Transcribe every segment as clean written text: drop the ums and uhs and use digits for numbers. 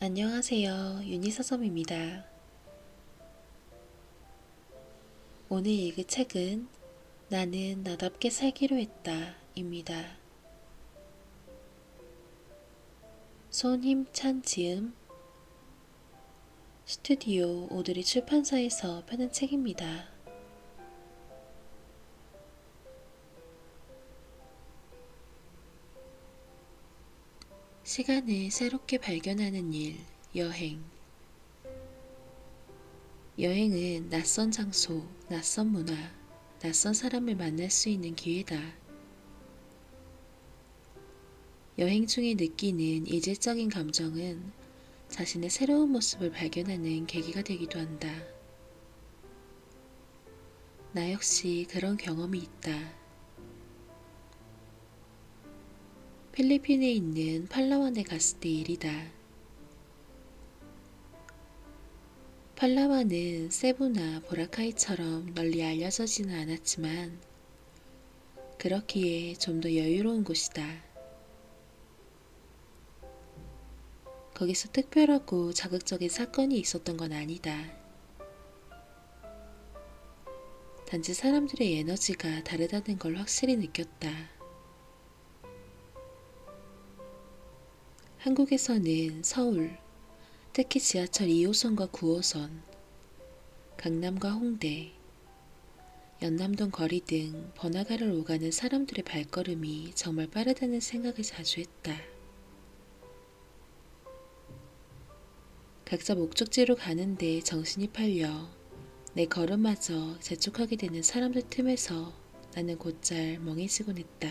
안녕하세요. 유니서점입니다. 오늘 읽을 책은 나는 나답게 살기로 했다 입니다. 손힘찬 지음, 스튜디오 오드리 출판사에서 펴낸 책입니다. 시간을 새롭게 발견하는 일, 여행. 여행은 낯선 장소, 낯선 문화, 낯선 사람을 만날 수 있는 기회다. 여행 중에 느끼는 이질적인 감정은 자신의 새로운 모습을 발견하는 계기가 되기도 한다. 나 역시 그런 경험이 있다. 필리핀에 있는 팔라완에 갔을 때 일이다. 팔라완은 세부나 보라카이처럼 널리 알려져지는 않았지만 그렇기에 좀 더 여유로운 곳이다. 거기서 특별하고 자극적인 사건이 있었던 건 아니다. 단지 사람들의 에너지가 다르다는 걸 확실히 느꼈다. 한국에서는 서울, 특히 지하철 2호선과 9호선, 강남과 홍대, 연남동 거리 등 번화가를 오가는 사람들의 발걸음이 정말 빠르다는 생각을 자주 했다. 각자 목적지로 가는데 정신이 팔려 내 걸음마저 재촉하게 되는 사람들 틈에서 나는 곧잘 멍해지곤 했다.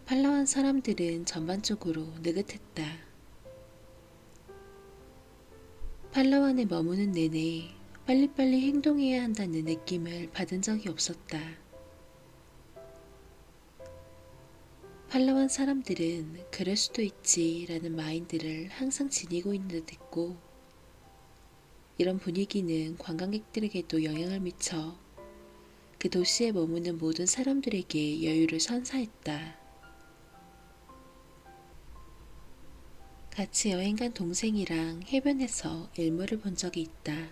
팔라완 사람들은 전반적으로 느긋했다. 팔라완에 머무는 내내 빨리빨리 행동해야 한다는 느낌을 받은 적이 없었다. 팔라완 사람들은 그럴 수도 있지 라는 마인드를 항상 지니고 있는 듯 했고, 이런 분위기는 관광객들에게도 영향을 미쳐 그 도시에 머무는 모든 사람들에게 여유를 선사했다. 같이 여행 간 동생이랑 해변에서 일몰을 본 적이 있다.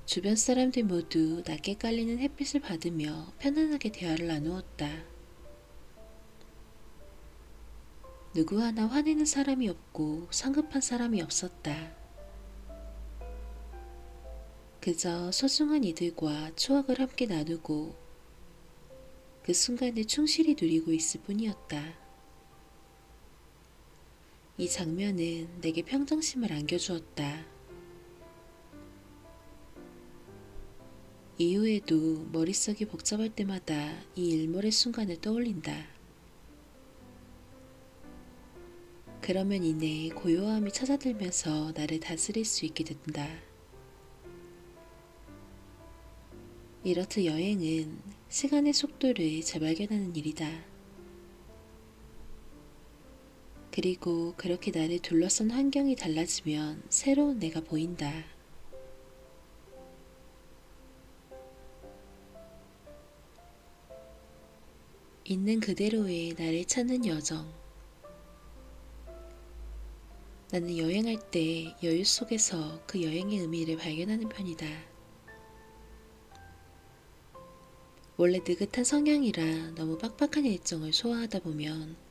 주변 사람들 모두 낮게 깔리는 햇빛을 받으며 편안하게 대화를 나누었다. 누구 하나 화내는 사람이 없고 성급한 사람이 없었다. 그저 소중한 이들과 추억을 함께 나누고 그 순간을 충실히 누리고 있을 뿐이었다. 이 장면은 내게 평정심을 안겨주었다. 이후에도 머릿속이 복잡할 때마다 이 일몰의 순간을 떠올린다. 그러면 이내 고요함이 찾아들면서 나를 다스릴 수 있게 된다. 이렇듯 여행은 시간의 속도를 재발견하는 일이다. 그리고 그렇게 나를 둘러싼 환경이 달라지면 새로운 내가 보인다. 있는 그대로의 나를 찾는 여정. 나는 여행할 때 여유 속에서 그 여행의 의미를 발견하는 편이다. 원래 느긋한 성향이라 너무 빡빡한 일정을 소화하다 보면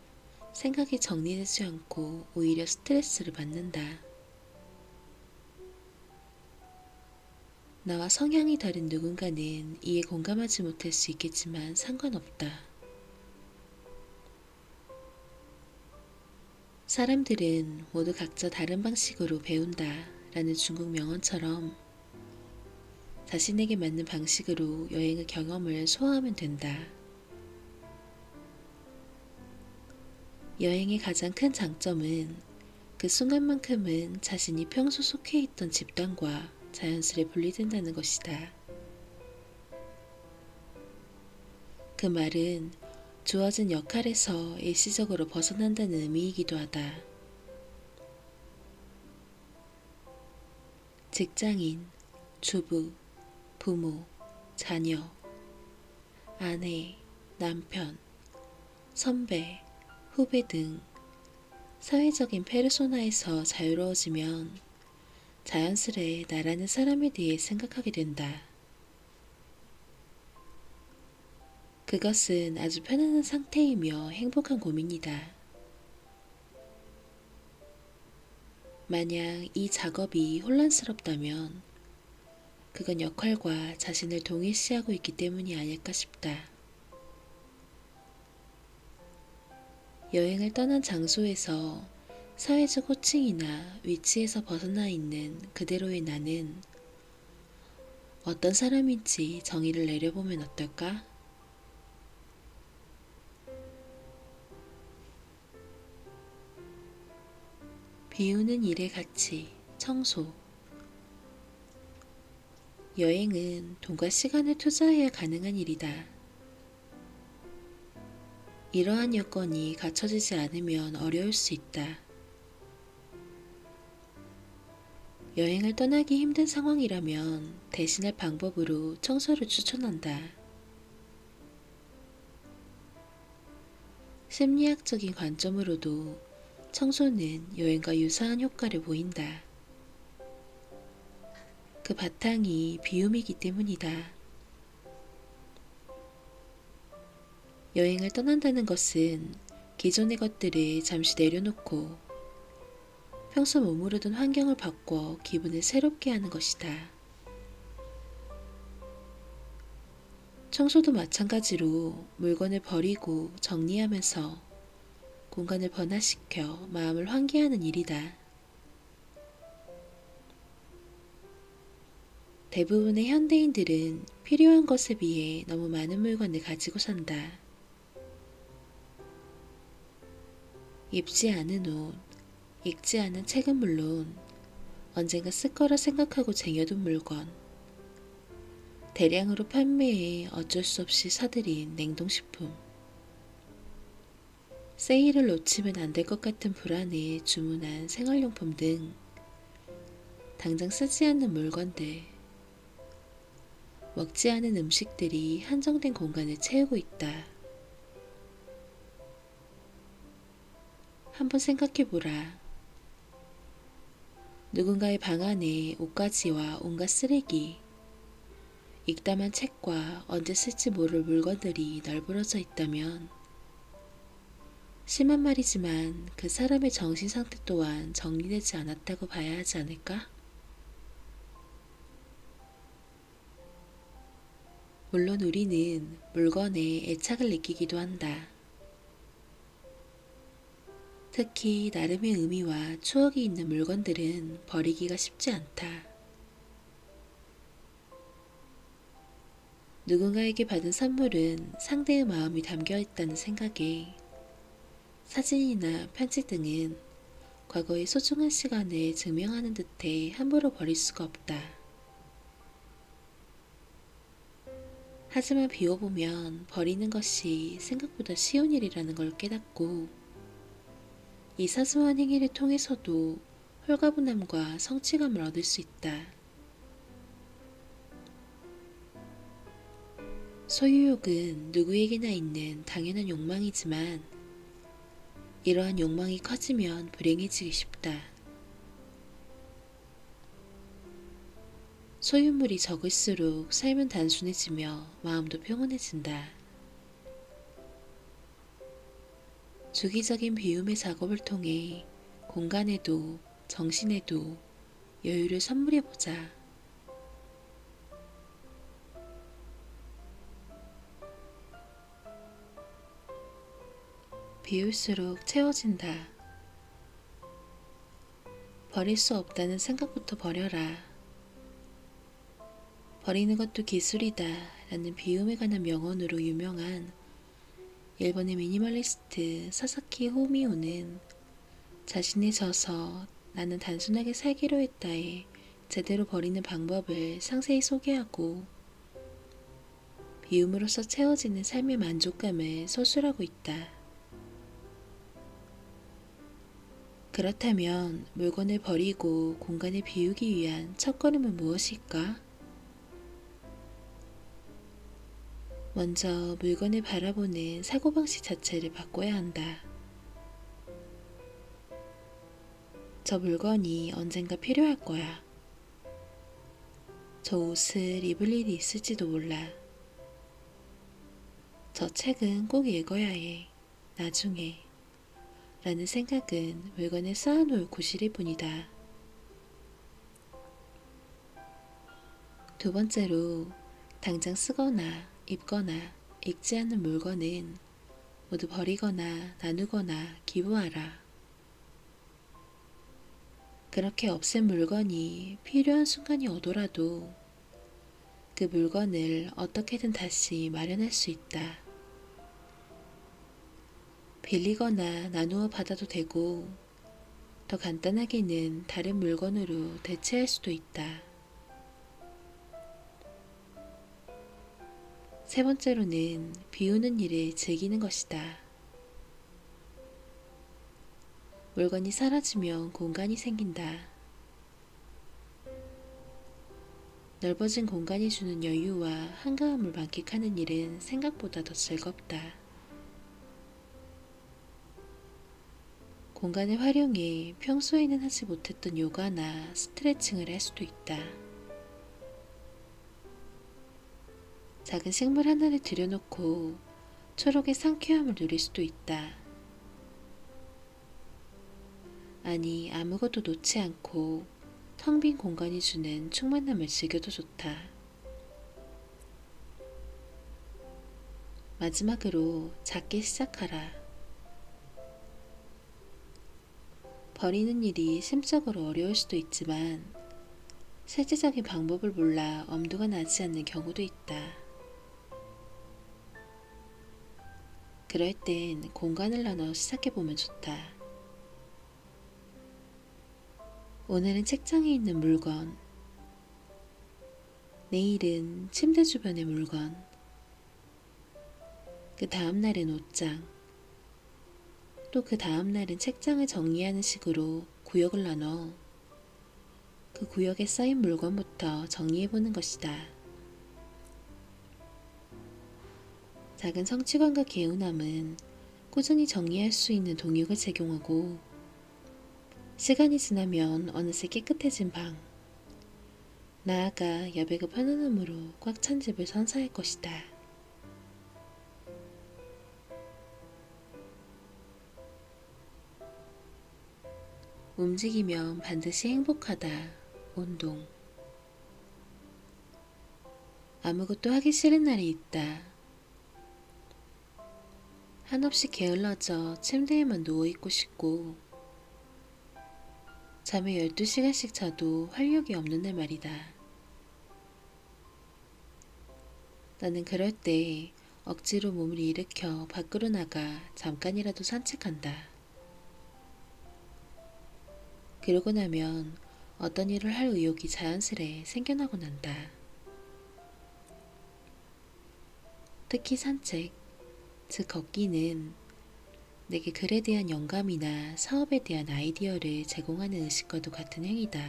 생각이 정리되지 않고 오히려 스트레스를 받는다. 나와 성향이 다른 누군가는 이에 공감하지 못할 수 있겠지만 상관없다. 사람들은 모두 각자 다른 방식으로 배운다 라는 중국 명언처럼 자신에게 맞는 방식으로 여행의 경험을 소화하면 된다. 여행의 가장 큰 장점은 그 순간만큼은 자신이 평소 속해 있던 집단과 자연스레 분리된다는 것이다. 그 말은 주어진 역할에서 일시적으로 벗어난다는 의미이기도 하다. 직장인, 주부, 부모, 자녀, 아내, 남편, 선배, 후배 등 사회적인 페르소나에서 자유로워지면 자연스레 나라는 사람에 대해 생각하게 된다. 그것은 아주 편안한 상태이며 행복한 고민이다. 만약 이 작업이 혼란스럽다면 그건 역할과 자신을 동일시하고 있기 때문이 아닐까 싶다. 여행을 떠난 장소에서 사회적 호칭이나 위치에서 벗어나 있는 그대로의 나는 어떤 사람인지 정의를 내려보면 어떨까? 비우는 일의 가치, 청소. 여행은 돈과 시간을 투자해야 가능한 일이다. 이러한 여건이 갖춰지지 않으면 어려울 수 있다. 여행을 떠나기 힘든 상황이라면 대신할 방법으로 청소를 추천한다. 심리학적인 관점으로도 청소는 여행과 유사한 효과를 보인다. 그 바탕이 비움이기 때문이다. 여행을 떠난다는 것은 기존의 것들을 잠시 내려놓고 평소 머무르던 환경을 바꿔 기분을 새롭게 하는 것이다. 청소도 마찬가지로 물건을 버리고 정리하면서 공간을 번화시켜 마음을 환기하는 일이다. 대부분의 현대인들은 필요한 것에 비해 너무 많은 물건을 가지고 산다. 입지 않은 옷, 읽지 않은 책은 물론 언젠가 쓸 거라 생각하고 쟁여둔 물건, 대량으로 판매해 어쩔 수 없이 사들인 냉동식품, 세일을 놓치면 안 될 것 같은 불안에 주문한 생활용품 등 당장 쓰지 않는 물건들, 먹지 않은 음식들이 한정된 공간을 채우고 있다. 한번 생각해보라. 누군가의 방 안에 옷가지와 온갖 쓰레기, 읽다만 책과 언제 쓸지 모를 물건들이 널브러져 있다면 심한 말이지만 그 사람의 정신 상태 또한 정리되지 않았다고 봐야 하지 않을까? 물론 우리는 물건에 애착을 느끼기도 한다. 특히 나름의 의미와 추억이 있는 물건들은 버리기가 쉽지 않다. 누군가에게 받은 선물은 상대의 마음이 담겨 있다는 생각에 사진이나 편지 등은 과거의 소중한 시간을 증명하는 듯해 함부로 버릴 수가 없다. 하지만 비워보면 버리는 것이 생각보다 쉬운 일이라는 걸 깨닫고 이 사소한 행위를 통해서도 홀가분함과 성취감을 얻을 수 있다. 소유욕은 누구에게나 있는 당연한 욕망이지만 이러한 욕망이 커지면 불행해지기 쉽다. 소유물이 적을수록 삶은 단순해지며 마음도 평온해진다. 주기적인 비움의 작업을 통해 공간에도 정신에도 여유를 선물해보자. 비울수록 채워진다. 버릴 수 없다는 생각부터 버려라. 버리는 것도 기술이다 라는 비움에 관한 명언으로 유명한 일본의 미니멀리스트 사사키 호미오는 자신이 져서 나는 단순하게 살기로 했다에 제대로 버리는 방법을 상세히 소개하고 비움으로써 채워지는 삶의 만족감을 서술하고 있다. 그렇다면 물건을 버리고 공간을 비우기 위한 첫걸음은 무엇일까? 먼저 물건을 바라보는 사고방식 자체를 바꿔야 한다. 저 물건이 언젠가 필요할 거야. 저 옷을 입을 일이 있을지도 몰라. 저 책은 꼭 읽어야 해. 나중에. 라는 생각은 물건을 쌓아놓을 구실일 뿐이다. 두 번째로, 당장 쓰거나 입거나 읽지 않는 물건은 모두 버리거나 나누거나 기부하라. 그렇게 없앤 물건이 필요한 순간이 오더라도 그 물건을 어떻게든 다시 마련할 수 있다. 빌리거나 나누어 받아도 되고, 더 간단하게는 다른 물건으로 대체할 수도 있다. 세 번째로는 비우는 일을 즐기는 것이다. 물건이 사라지면 공간이 생긴다. 넓어진 공간이 주는 여유와 한가함을 만끽하는 일은 생각보다 더 즐겁다. 공간을 활용해 평소에는 하지 못했던 요가나 스트레칭을 할 수도 있다. 작은 식물 하나를 들여놓고 초록의 상쾌함을 누릴 수도 있다. 아니, 아무것도 놓지 않고 텅 빈 공간이 주는 충만함을 즐겨도 좋다. 마지막으로 작게 시작하라. 버리는 일이 심적으로 어려울 수도 있지만 실질적인 방법을 몰라 엄두가 나지 않는 경우도 있다. 그럴 땐 공간을 나눠 시작해보면 좋다. 오늘은 책장에 있는 물건, 내일은 침대 주변의 물건, 그 다음날은 옷장, 또 그 다음날은 책장을 정리하는 식으로 구역을 나눠 그 구역에 쌓인 물건부터 정리해보는 것이다. 작은 성취감과 개운함은 꾸준히 정리할 수 있는 동력을 제공하고, 시간이 지나면 어느새 깨끗해진 방, 나아가 여백의 편안함으로 꽉 찬 집을 선사할 것이다. 움직이면 반드시 행복하다. 운동. 아무것도 하기 싫은 날이 있다. 한없이 게을러져 침대에만 누워있고 싶고, 잠을 12시간씩 자도 활력이 없는 날 말이다. 나는 그럴 때 억지로 몸을 일으켜 밖으로 나가 잠깐이라도 산책한다. 그러고 나면 어떤 일을 할 의욕이 자연스레 생겨나곤 한다. 특히 산책, 즉 걷기는 내게 글에 대한 영감이나 사업에 대한 아이디어를 제공하는 의식과도 같은 행위다.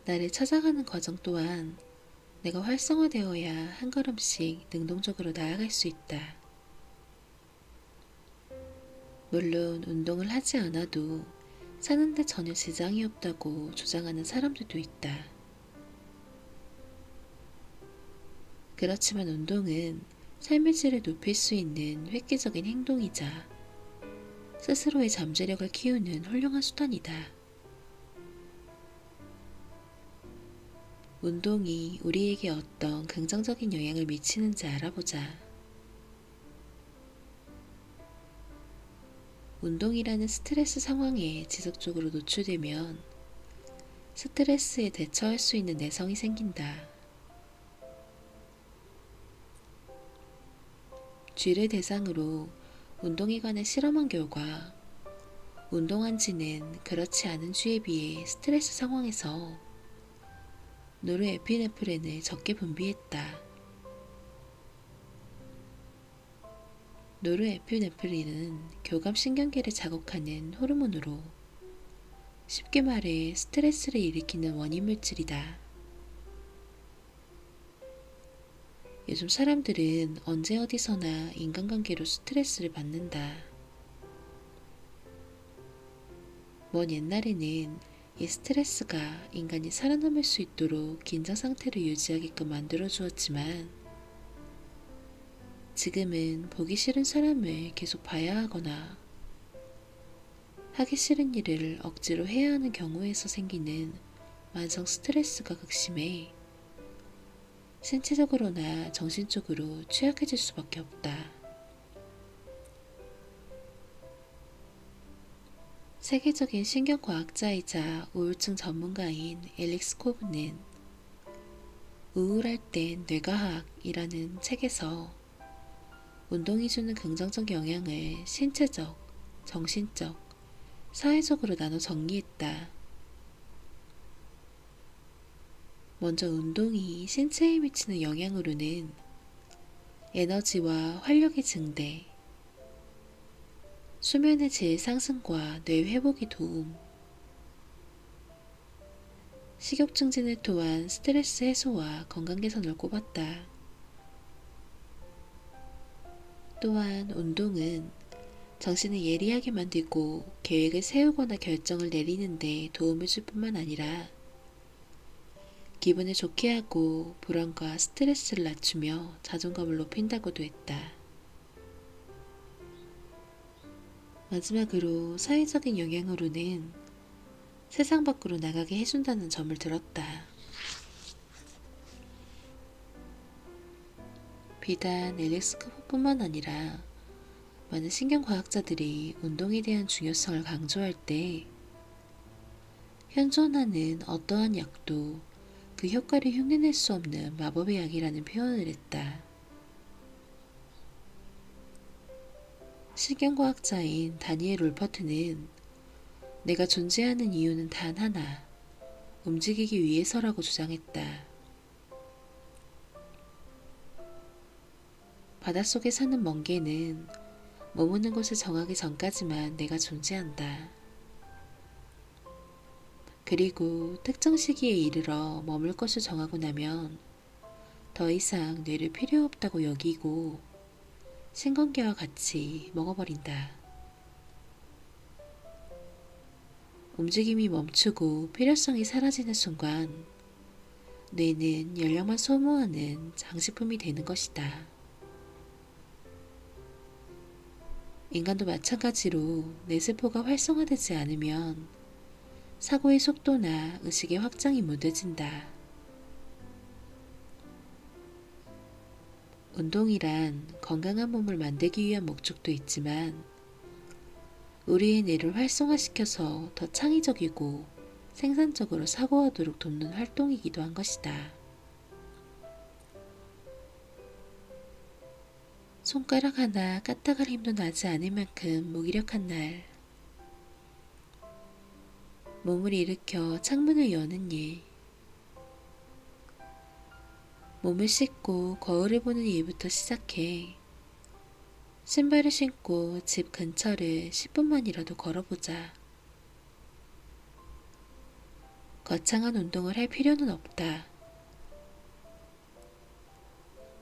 나를 찾아가는 과정 또한 내가 활성화되어야 한 걸음씩 능동적으로 나아갈 수 있다. 물론 운동을 하지 않아도 사는데 전혀 지장이 없다고 주장하는 사람들도 있다. 그렇지만 운동은 삶의 질을 높일 수 있는 획기적인 행동이자 스스로의 잠재력을 키우는 훌륭한 수단이다. 운동이 우리에게 어떤 긍정적인 영향을 미치는지 알아보자. 운동이라는 스트레스 상황에 지속적으로 노출되면 스트레스에 대처할 수 있는 내성이 생긴다. 쥐를 대상으로 운동에 관해 실험한 결과 운동한 쥐는 그렇지 않은 쥐에 비해 스트레스 상황에서 노르에피네프린을 적게 분비했다. 노르에피네프린은 교감신경계를 자극하는 호르몬으로 쉽게 말해 스트레스를 일으키는 원인 물질이다. 요즘 사람들은 언제 어디서나 인간관계로 스트레스를 받는다. 먼 옛날에는 이 스트레스가 인간이 살아남을 수 있도록 긴장 상태를 유지하게끔 만들어 주었지만 지금은 보기 싫은 사람을 계속 봐야 하거나 하기 싫은 일을 억지로 해야 하는 경우에서 생기는 만성 스트레스가 극심해 신체적으로나 정신적으로 취약해질 수밖에 없다. 세계적인 신경과학자이자 우울증 전문가인 앨릭스 코브는 우울할 땐 뇌과학이라는 책에서 운동이 주는 긍정적 영향을 신체적, 정신적, 사회적으로 나눠 정리했다. 먼저 운동이 신체에 미치는 영향으로는 에너지와 활력의 증대, 수면의 질 상승과 뇌 회복의 도움, 식욕 증진을 통한 스트레스 해소와 건강 개선을 꼽았다. 또한 운동은 정신을 예리하게 만들고 계획을 세우거나 결정을 내리는 데 도움을 줄 뿐만 아니라 기분을 좋게 하고 불안과 스트레스를 낮추며 자존감을 높인다고도 했다. 마지막으로 사회적인 영향으로는 세상 밖으로 나가게 해준다는 점을 들었다. 비단 앨릭스 코프뿐만 아니라 많은 신경과학자들이 운동에 대한 중요성을 강조할 때 현존하는 어떠한 약도 그 효과를 흉내낼 수 없는 마법의 약이라는 표현을 했다. 신경과학자인 다니엘 롤퍼트는 내가 존재하는 이유는 단 하나, 움직이기 위해서라고 주장했다. 바닷속에 사는 멍게는 머무는 곳을 정하기 전까지만 내가 존재한다. 그리고 특정 시기에 이르러 머물 것을 정하고 나면 더 이상 뇌를 필요 없다고 여기고 신관계와 같이 먹어버린다. 움직임이 멈추고 필요성이 사라지는 순간 뇌는 연령만 소모하는 장식품이 되는 것이다. 인간도 마찬가지로 뇌세포가 활성화되지 않으면 사고의 속도나 의식의 확장이 무뎌진다. 운동이란 건강한 몸을 만들기 위한 목적도 있지만 우리의 뇌를 활성화시켜서 더 창의적이고 생산적으로 사고하도록 돕는 활동이기도 한 것이다. 손가락 하나 까딱할 힘도 나지 않을 만큼 무기력한 날, 몸을 일으켜 창문을 여는 일, 몸을 씻고 거울을 보는 일부터 시작해 신발을 신고 집 근처를 10분만이라도 걸어보자. 거창한 운동을 할 필요는 없다.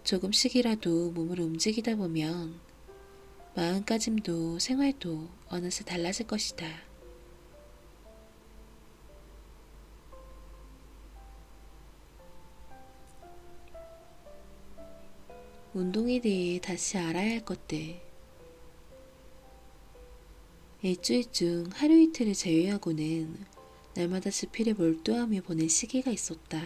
조금씩이라도 몸을 움직이다 보면 마음가짐도 생활도 어느새 달라질 것이다. 운동에 대해 다시 알아야 할 것들. 일주일 중 하루 이틀을 제외하고는 날마다 지필에 몰두하며 보낸 시기가 있었다.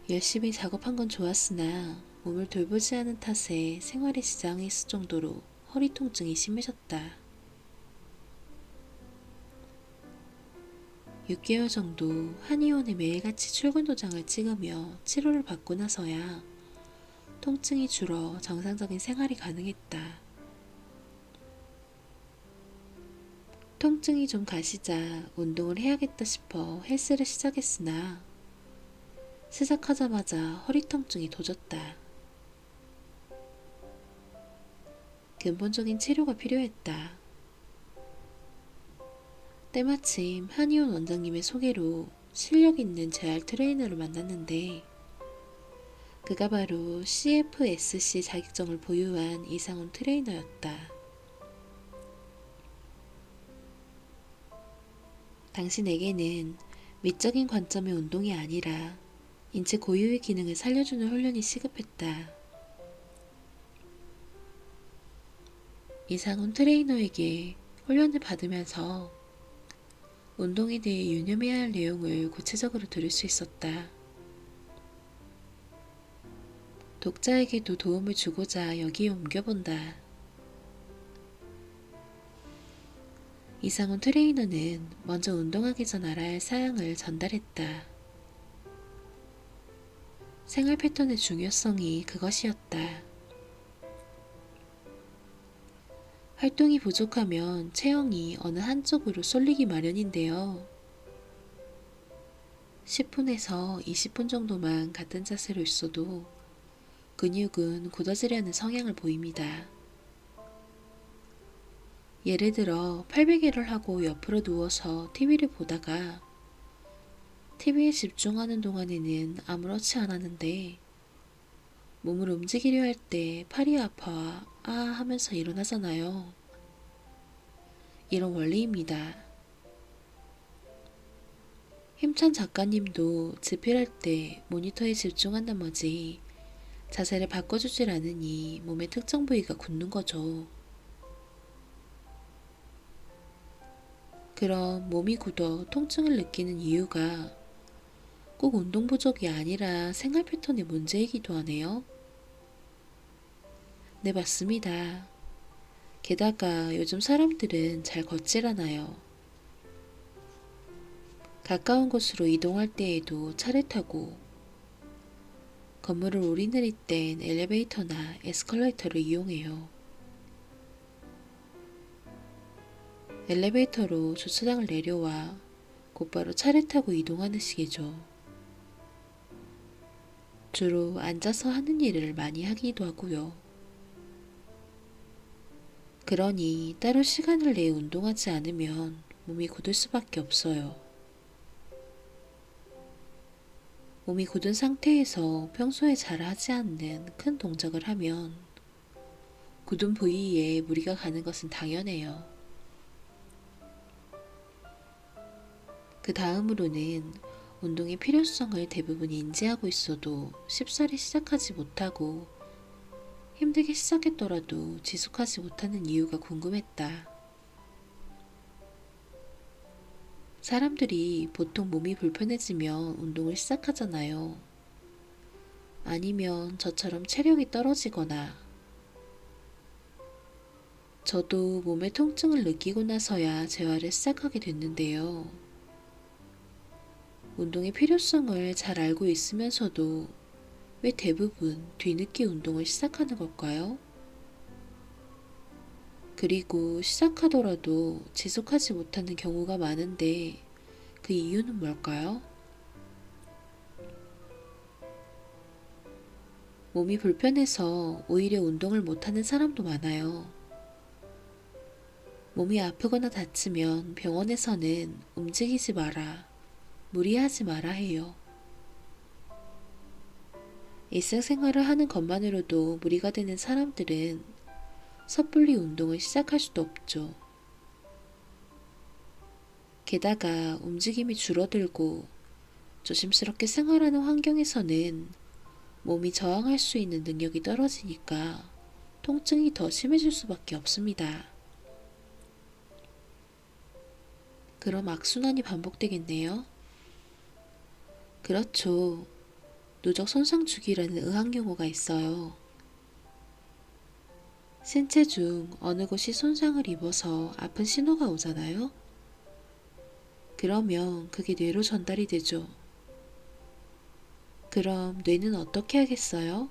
열심히 작업한 건 좋았으나 몸을 돌보지 않은 탓에 생활에 지장이 있을 정도로 허리 통증이 심해졌다. 6개월 정도 한의원에 매일같이 출근 도장을 찍으며 치료를 받고 나서야 통증이 줄어 정상적인 생활이 가능했다. 통증이 좀 가시자 운동을 해야겠다 싶어 헬스를 시작했으나 시작하자마자 허리 통증이 도졌다. 근본적인 치료가 필요했다. 때마침 한의원 원장님의 소개로 실력 있는 재활 트레이너를 만났는데 그가 바로 CFSC 자격증을 보유한 이상훈 트레이너였다. 당신에게는 미적인 관점의 운동이 아니라 인체 고유의 기능을 살려주는 훈련이 시급했다. 이상훈 트레이너에게 훈련을 받으면서 운동에 대해 유념해야 할 내용을 구체적으로 들을 수 있었다. 독자에게도 도움을 주고자 여기에 옮겨본다. 이상훈 트레이너는 먼저 운동하기 전 알아야 할 사항을 전달했다. 생활 패턴의 중요성이 그것이었다. 활동이 부족하면 체형이 어느 한쪽으로 쏠리기 마련인데요. 10분에서 20분 정도만 같은 자세로 있어도 근육은 굳어지려는 성향을 보입니다. 예를 들어 800회를 하고 옆으로 누워서 TV를 보다가 TV에 집중하는 동안에는 아무렇지 않았는데 몸을 움직이려 할 때 팔이 아파 하면서 일어나잖아요. 이런 원리입니다. 힘찬 작가님도 집필할 때 모니터에 집중한 나머지 자세를 바꿔주질 않으니 몸의 특정 부위가 굳는 거죠. 그럼 몸이 굳어 통증을 느끼는 이유가 꼭 운동 부족이 아니라 생활 패턴의 문제이기도 하네요. 네, 맞습니다. 게다가 요즘 사람들은 잘 걷질 않아요. 가까운 곳으로 이동할 때에도 차를 타고 건물을 오르내릴 땐 엘리베이터나 에스컬레이터를 이용해요. 엘리베이터로 주차장을 내려와 곧바로 차를 타고 이동하는 식이죠. 주로 앉아서 하는 일을 많이 하기도 하고요. 그러니 따로 시간을 내어 운동하지 않으면 몸이 굳을 수밖에 없어요. 몸이 굳은 상태에서 평소에 잘 하지 않는 큰 동작을 하면 굳은 부위에 무리가 가는 것은 당연해요. 그 다음으로는 운동의 필요성을 대부분 인지하고 있어도 쉽사리 시작하지 못하고 힘들게 시작했더라도 지속하지 못하는 이유가 궁금했다. 사람들이 보통 몸이 불편해지면 운동을 시작하잖아요. 아니면 저처럼 체력이 떨어지거나 저도 몸의 통증을 느끼고 나서야 재활을 시작하게 됐는데요. 운동의 필요성을 잘 알고 있으면서도 왜 대부분 뒤늦게 운동을 시작하는 걸까요? 그리고 시작하더라도 지속하지 못하는 경우가 많은데 그 이유는 뭘까요? 몸이 불편해서 오히려 운동을 못하는 사람도 많아요. 몸이 아프거나 다치면 병원에서는 움직이지 마라, 무리하지 마라 해요. 일상생활을 하는 것만으로도 무리가 되는 사람들은 섣불리 운동을 시작할 수도 없죠. 게다가 움직임이 줄어들고 조심스럽게 생활하는 환경에서는 몸이 저항할 수 있는 능력이 떨어지니까 통증이 더 심해질 수밖에 없습니다. 그럼 악순환이 반복되겠네요. 그렇죠. 누적 손상 주기라는 의학 용어가 있어요. 신체 중 어느 곳이 손상을 입어서 아픈 신호가 오잖아요. 그러면 그게 뇌로 전달이 되죠. 그럼 뇌는 어떻게 하겠어요?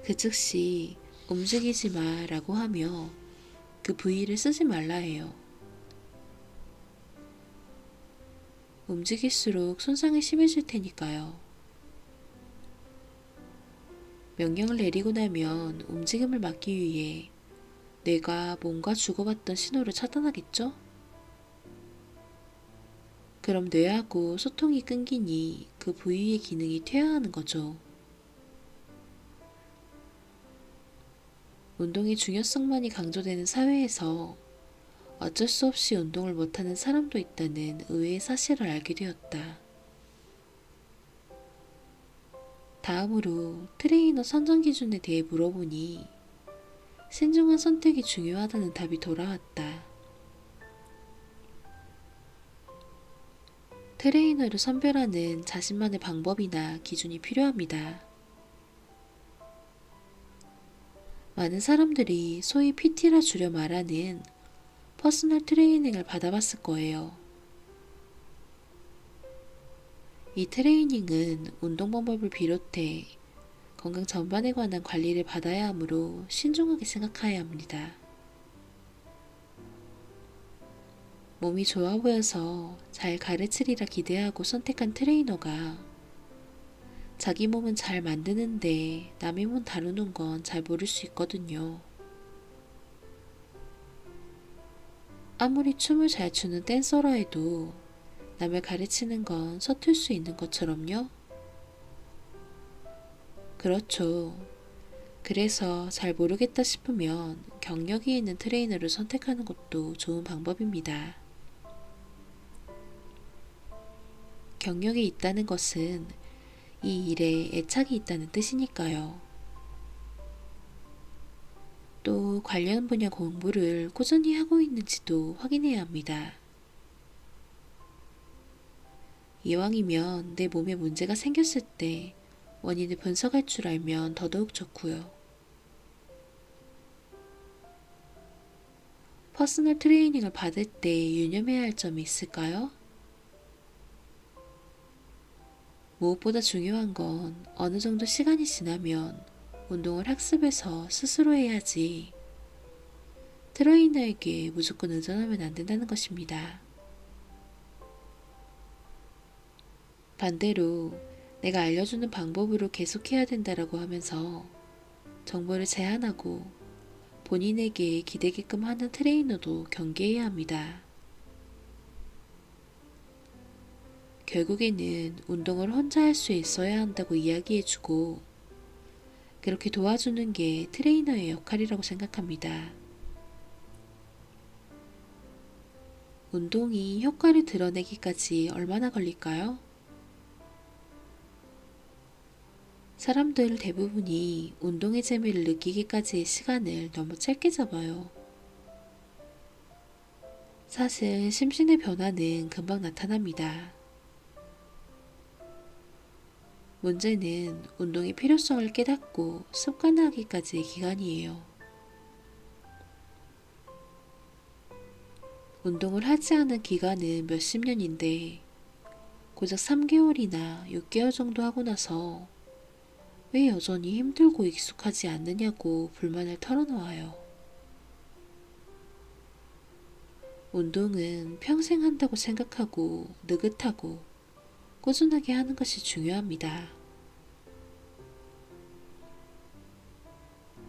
그 즉시 움직이지 마 라고 하며 그 부위를 쓰지 말라 해요. 움직일수록 손상이 심해질 테니까요. 명령을 내리고 나면 움직임을 막기 위해 뇌가 뭔가 주고받던 신호를 차단하겠죠? 그럼 뇌하고 소통이 끊기니 그 부위의 기능이 퇴화하는 거죠. 운동의 중요성만이 강조되는 사회에서 어쩔 수 없이 운동을 못하는 사람도 있다는 의외의 사실을 알게 되었다. 다음으로 트레이너 선정 기준에 대해 물어보니 신중한 선택이 중요하다는 답이 돌아왔다. 트레이너를 선별하는 자신만의 방법이나 기준이 필요합니다. 많은 사람들이 소위 PT라 줄여 말하는 퍼스널 트레이닝을 받아봤을 거예요. 이 트레이닝은 운동 방법을 비롯해 건강 전반에 관한 관리를 받아야 하므로 신중하게 생각해야 합니다. 몸이 좋아 보여서 잘 가르치리라 기대하고 선택한 트레이너가 자기 몸은 잘 만드는데 남의 몸 다루는 건 잘 모를 수 있거든요. 아무리 춤을 잘 추는 댄서라 해도 남을 가르치는 건 서툴 수 있는 것처럼요. 그렇죠. 그래서 잘 모르겠다 싶으면 경력이 있는 트레이너를 선택하는 것도 좋은 방법입니다. 경력이 있다는 것은 이 일에 애착이 있다는 뜻이니까요. 또 관련 분야 공부를 꾸준히 하고 있는지도 확인해야 합니다. 이왕이면 내 몸에 문제가 생겼을 때 원인을 분석할 줄 알면 더더욱 좋고요. 퍼스널 트레이닝을 받을 때 유념해야 할 점이 있을까요? 무엇보다 중요한 건 어느 정도 시간이 지나면 운동을 학습해서 스스로 해야지 트레이너에게 무조건 의존하면 안 된다는 것입니다. 반대로 내가 알려주는 방법으로 계속해야 된다라고 하면서 정보를 제한하고 본인에게 기대게끔 하는 트레이너도 경계해야 합니다. 결국에는 운동을 혼자 할 수 있어야 한다고 이야기해주고 그렇게 도와주는 게 트레이너의 역할이라고 생각합니다. 운동이 효과를 드러내기까지 얼마나 걸릴까요? 사람들 대부분이 운동의 재미를 느끼기까지의 시간을 너무 짧게 잡아요. 사실 심신의 변화는 금방 나타납니다. 문제는 운동의 필요성을 깨닫고 습관화하기까지의 기간이에요. 운동을 하지 않은 기간은 몇십 년인데 고작 3개월이나 6개월 정도 하고 나서 왜 여전히 힘들고 익숙하지 않느냐고 불만을 털어놓아요. 운동은 평생 한다고 생각하고 느긋하고 꾸준하게 하는 것이 중요합니다.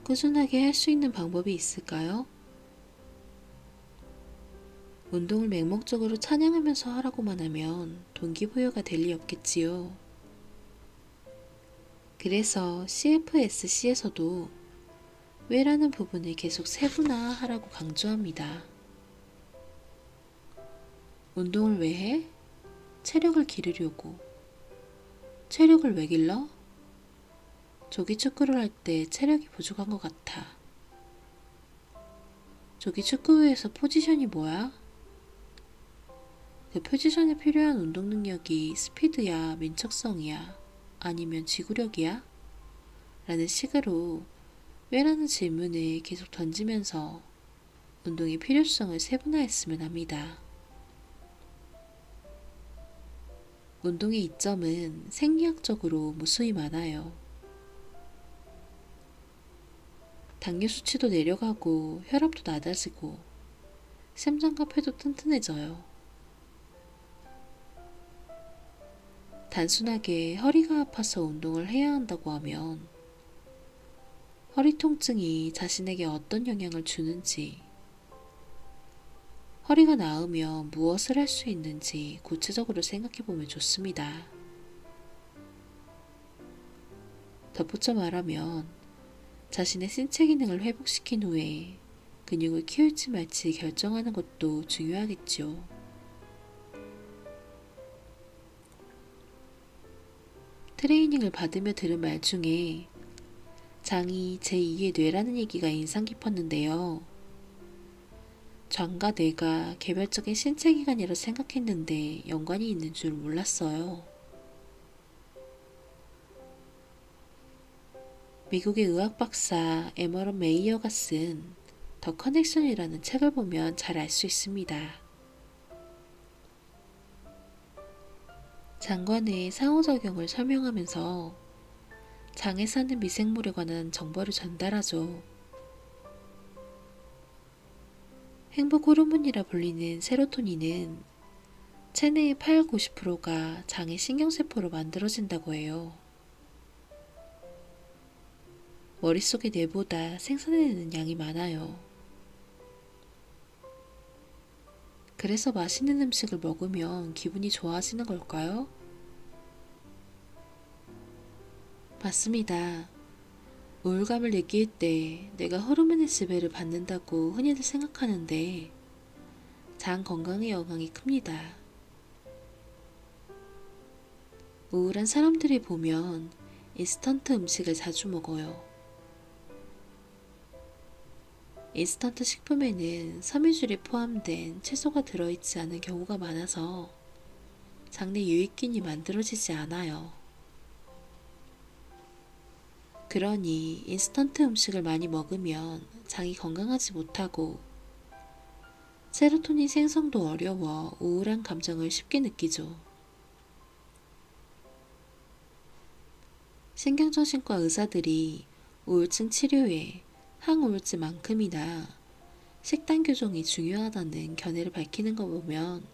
꾸준하게 할 수 있는 방법이 있을까요? 운동을 맹목적으로 찬양하면서 하라고만 하면 동기부여가 될 리 없겠지요. 그래서 CFSC에서도 왜라는 부분을 계속 세분화하라고 강조합니다. 운동을 왜 해? 체력을 기르려고. 체력을 왜 길러? 조기 축구를 할 때 체력이 부족한 것 같아. 조기 축구부에서 포지션이 뭐야? 그 포지션에 필요한 운동 능력이 스피드야, 민첩성이야, 아니면 지구력이야? 라는 식으로 왜라는 질문을 계속 던지면서 운동의 필요성을 세분화했으면 합니다. 운동의 이점은 생리학적으로 무수히 많아요. 당뇨 수치도 내려가고 혈압도 낮아지고 심장과 폐도 튼튼해져요. 단순하게 허리가 아파서 운동을 해야 한다고 하면 허리 통증이 자신에게 어떤 영향을 주는지, 허리가 나으면 무엇을 할 수 있는지 구체적으로 생각해 보면 좋습니다. 덧붙여 말하면 자신의 신체 기능을 회복시킨 후에 근육을 키울지 말지 결정하는 것도 중요하겠죠. 트레이닝을 받으며 들은 말 중에 장이 제2의 뇌라는 얘기가 인상 깊었는데요. 장과 뇌가 개별적인 신체 기관이라 생각했는데 연관이 있는 줄 몰랐어요. 미국의 의학 박사 에머런 메이어가 쓴 더 커넥션이라는 책을 보면 잘 알 수 있습니다. 장과 뇌의 상호작용을 설명하면서 장에 사는 미생물에 관한 정보를 전달하죠. 행복 호르몬이라 불리는 세로토닌은 체내의 8-90%가 장의 신경세포로 만들어진다고 해요. 머릿속의 뇌보다 생산해내는 양이 많아요. 그래서 맛있는 음식을 먹으면 기분이 좋아지는 걸까요? 맞습니다. 우울감을 느낄 때 내가 호르몬의 지배를 받는다고 흔히들 생각하는데 장 건강에 영향이 큽니다. 우울한 사람들이 보면 인스턴트 음식을 자주 먹어요. 인스턴트 식품에는 섬유질이 포함된 채소가 들어있지 않은 경우가 많아서 장내 유익균이 만들어지지 않아요. 그러니 인스턴트 음식을 많이 먹으면 장이 건강하지 못하고 세로토닌 생성도 어려워 우울한 감정을 쉽게 느끼죠. 신경정신과 의사들이 우울증 치료에 항우울제만큼이나 식단 교정이 중요하다는 견해를 밝히는 거 보면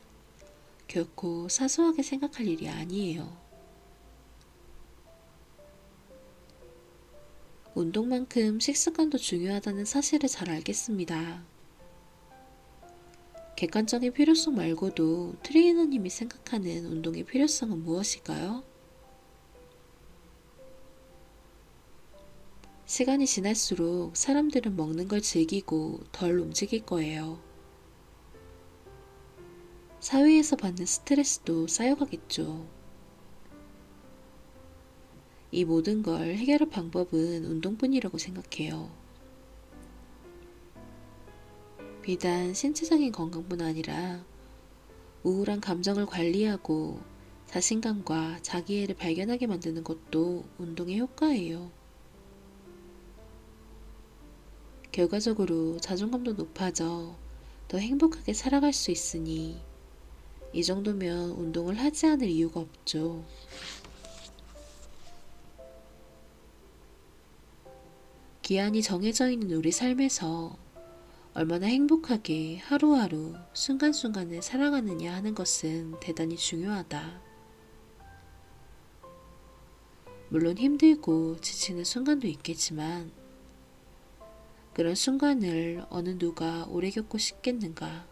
결코 사소하게 생각할 일이 아니에요. 운동만큼 식습관도 중요하다는 사실을 잘 알겠습니다. 객관적인 필요성 말고도 트레이너님이 생각하는 운동의 필요성은 무엇일까요? 시간이 지날수록 사람들은 먹는 걸 즐기고 덜 움직일 거예요. 사회에서 받는 스트레스도 쌓여가겠죠. 이 모든 걸 해결할 방법은 운동뿐이라고 생각해요. 비단 신체적인 건강뿐 아니라 우울한 감정을 관리하고 자신감과 자기애를 발견하게 만드는 것도 운동의 효과예요. 결과적으로 자존감도 높아져 더 행복하게 살아갈 수 있으니 이 정도면 운동을 하지 않을 이유가 없죠. 기한이 정해져 있는 우리 삶에서 얼마나 행복하게 하루하루 순간순간을 살아가느냐 하는 것은 대단히 중요하다. 물론 힘들고 지치는 순간도 있겠지만 그런 순간을 어느 누가 오래 겪고 싶겠는가.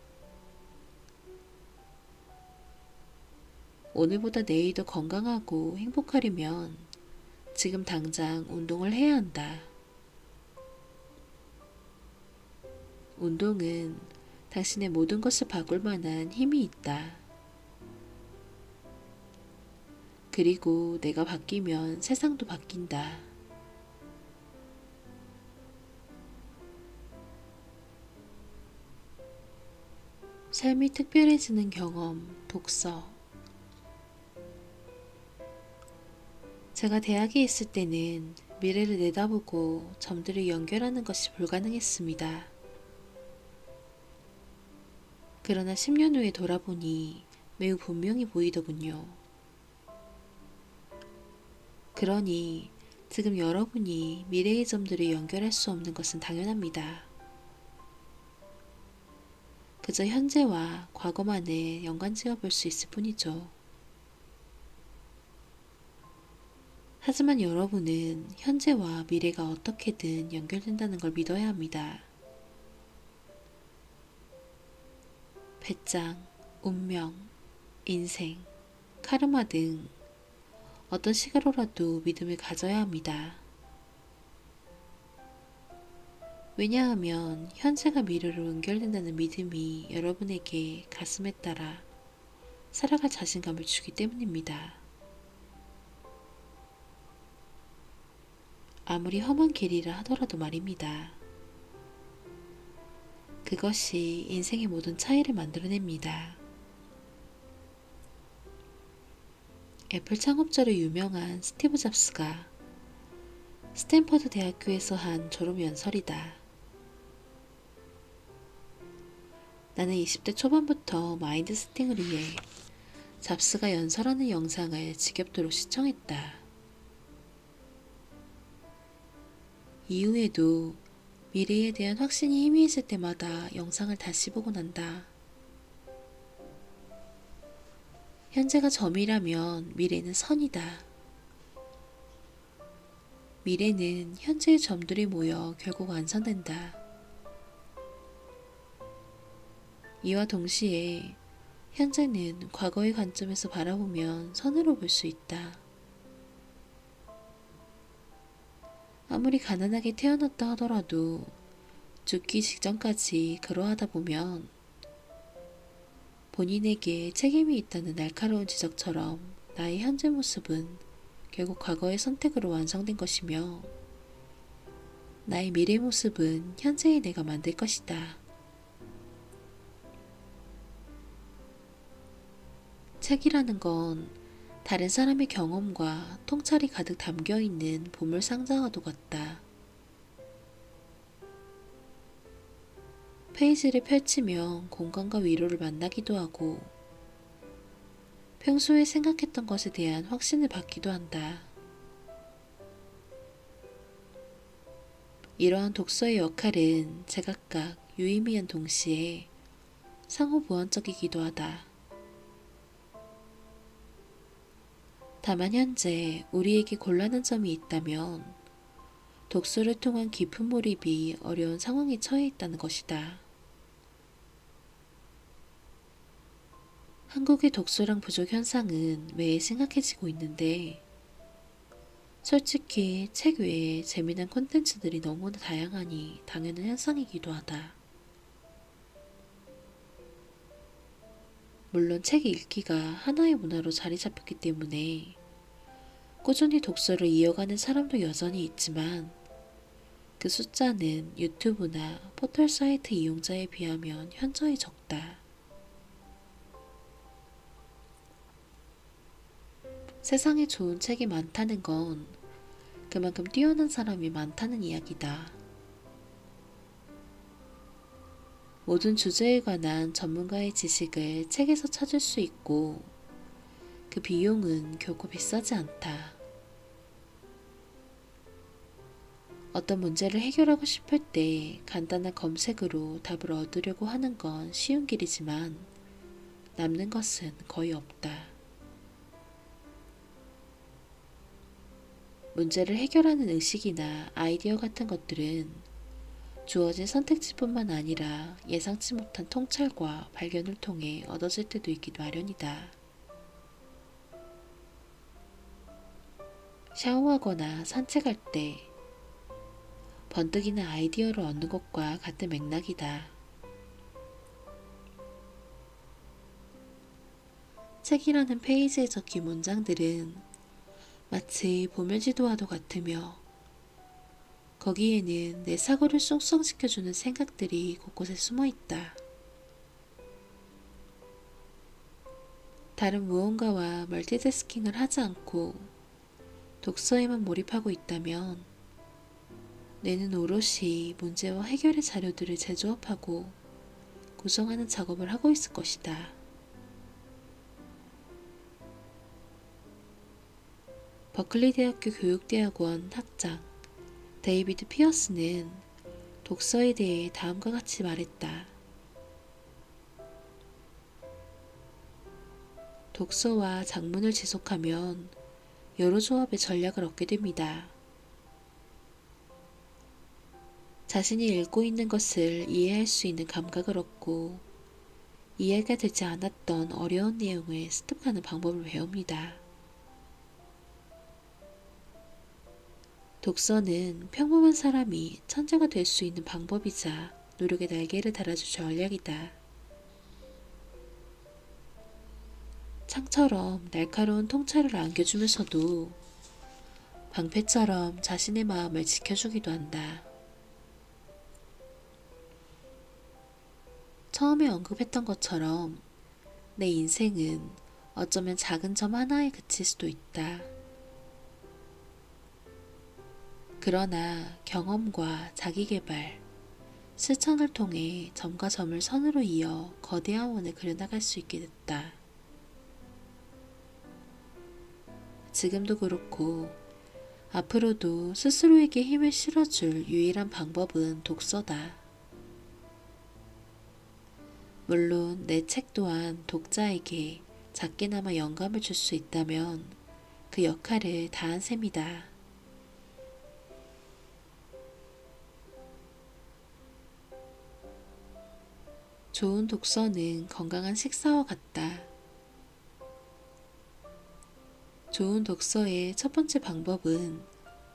오늘보다 내일 더 건강하고 행복하려면 지금 당장 운동을 해야 한다. 운동은 당신의 모든 것을 바꿀 만한 힘이 있다. 그리고 내가 바뀌면 세상도 바뀐다. 삶이 특별해지는 경험, 독서. 제가 대학에 있을 때는 미래를 내다보고 점들을 연결하는 것이 불가능했습니다. 그러나 10년 후에 돌아보니 매우 분명히 보이더군요. 그러니 지금 여러분이 미래의 점들을 연결할 수 없는 것은 당연합니다. 그저 현재와 과거만을 연관지어 볼 수 있을 뿐이죠. 하지만 여러분은 현재와 미래가 어떻게든 연결된다는 걸 믿어야 합니다. 배짱, 운명, 인생, 카르마 등 어떤 식으로라도 믿음을 가져야 합니다. 왜냐하면 현재가 미래로 연결된다는 믿음이 여러분에게 가슴에 따라 살아갈 자신감을 주기 때문입니다. 아무리 험한 길이라 하더라도 말입니다. 그것이 인생의 모든 차이를 만들어냅니다. 애플 창업자로 유명한 스티브 잡스가 스탠퍼드 대학교에서 한 졸업 연설이다. 나는 20대 초반부터 마인드 세팅을 위해 잡스가 연설하는 영상을 지겹도록 시청했다. 이후에도 미래에 대한 확신이 희미해질 때마다 영상을 다시 보고 난다. 현재가 점이라면 미래는 선이다. 미래는 현재의 점들이 모여 결국 완성된다. 이와 동시에 현재는 과거의 관점에서 바라보면 선으로 볼 수 있다. 아무리 가난하게 태어났다 하더라도 죽기 직전까지 그러하다 보면 본인에게 책임이 있다는 날카로운 지적처럼 나의 현재 모습은 결국 과거의 선택으로 완성된 것이며 나의 미래 모습은 현재의 내가 만들 것이다. 책이라는 건 다른 사람의 경험과 통찰이 가득 담겨있는 보물 상자와도 같다. 페이지를 펼치면 공간과 위로를 만나기도 하고 평소에 생각했던 것에 대한 확신을 받기도 한다. 이러한 독서의 역할은 제각각 유의미한 동시에 상호 보완적이기도 하다. 다만 현재 우리에게 곤란한 점이 있다면 독서를 통한 깊은 몰입이 어려운 상황에 처해 있다는 것이다. 한국의 독서량 부족 현상은 매해 심각해지고 있는데 솔직히 책 외에 재미난 콘텐츠들이 너무나 다양하니 당연한 현상이기도 하다. 물론 책 읽기가 하나의 문화로 자리 잡혔기 때문에 꾸준히 독서를 이어가는 사람도 여전히 있지만 그 숫자는 유튜브나 포털 사이트 이용자에 비하면 현저히 적다. 세상에 좋은 책이 많다는 건 그만큼 뛰어난 사람이 많다는 이야기다. 모든 주제에 관한 전문가의 지식을 책에서 찾을 수 있고 그 비용은 결코 비싸지 않다. 어떤 문제를 해결하고 싶을 때 간단한 검색으로 답을 얻으려고 하는 건 쉬운 길이지만 남는 것은 거의 없다. 문제를 해결하는 의식이나 아이디어 같은 것들은 주어진 선택지뿐만 아니라 예상치 못한 통찰과 발견을 통해 얻어질 때도 있기 마련이다. 샤워하거나 산책할 때 번뜩이는 아이디어를 얻는 것과 같은 맥락이다. 책이라는 페이지에 적힌 문장들은 마치 보물지도와도 같으며 거기에는 내 사고를 쏙쏙시켜주는 생각들이 곳곳에 숨어있다. 다른 무언가와 멀티태스킹을 하지 않고 독서에만 몰입하고 있다면 뇌는 오롯이 문제와 해결의 자료들을 재조합하고 구성하는 작업을 하고 있을 것이다. 버클리 대학교 교육대학원 학장 데이비드 피어스는 독서에 대해 다음과 같이 말했다. 독서와 작문을 지속하면 여러 조합의 전략을 얻게 됩니다. 자신이 읽고 있는 것을 이해할 수 있는 감각을 얻고 이해가 되지 않았던 어려운 내용을 습득하는 방법을 배웁니다. 독서는 평범한 사람이 천재가 될 수 있는 방법이자 노력의 날개를 달아줄 전략이다. 창처럼 날카로운 통찰을 안겨주면서도 방패처럼 자신의 마음을 지켜주기도 한다. 처음에 언급했던 것처럼 내 인생은 어쩌면 작은 점 하나에 그칠 수도 있다. 그러나 경험과 자기계발, 실천을 통해 점과 점을 선으로 이어 거대한 원을 그려나갈 수 있게 됐다. 지금도 그렇고 앞으로도 스스로에게 힘을 실어줄 유일한 방법은 독서다. 물론 내 책 또한 독자에게 작게나마 영감을 줄 수 있다면 그 역할을 다한 셈이다. 좋은 독서는 건강한 식사와 같다. 좋은 독서의 첫 번째 방법은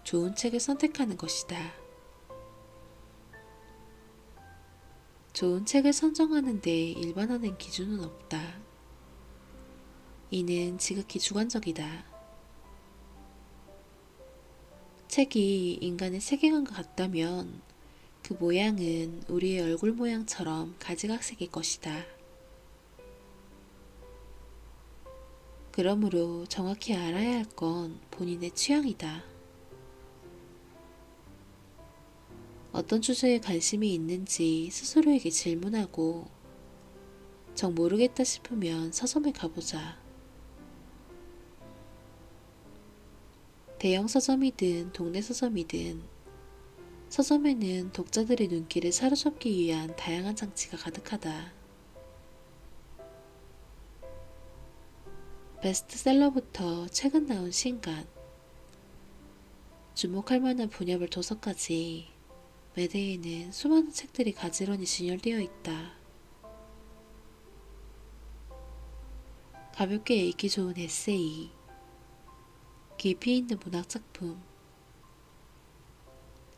좋은 책을 선택하는 것이다. 좋은 책을 선정하는 데 일반화된 기준은 없다. 이는 지극히 주관적이다. 책이 인간의 세계관과 같다면 그 모양은 우리의 얼굴 모양처럼 가지각색일 것이다. 그러므로 정확히 알아야 할 건 본인의 취향이다. 어떤 주제에 관심이 있는지 스스로에게 질문하고 정 모르겠다 싶으면 서점에 가보자. 대형 서점이든 동네 서점이든 서점에는 독자들의 눈길을 사로잡기 위한 다양한 장치가 가득하다. 베스트셀러부터 최근 나온 신간, 주목할 만한 분야별 도서까지 매대에는 수많은 책들이 가지런히 진열되어 있다. 가볍게 읽기 좋은 에세이, 깊이 있는 문학작품,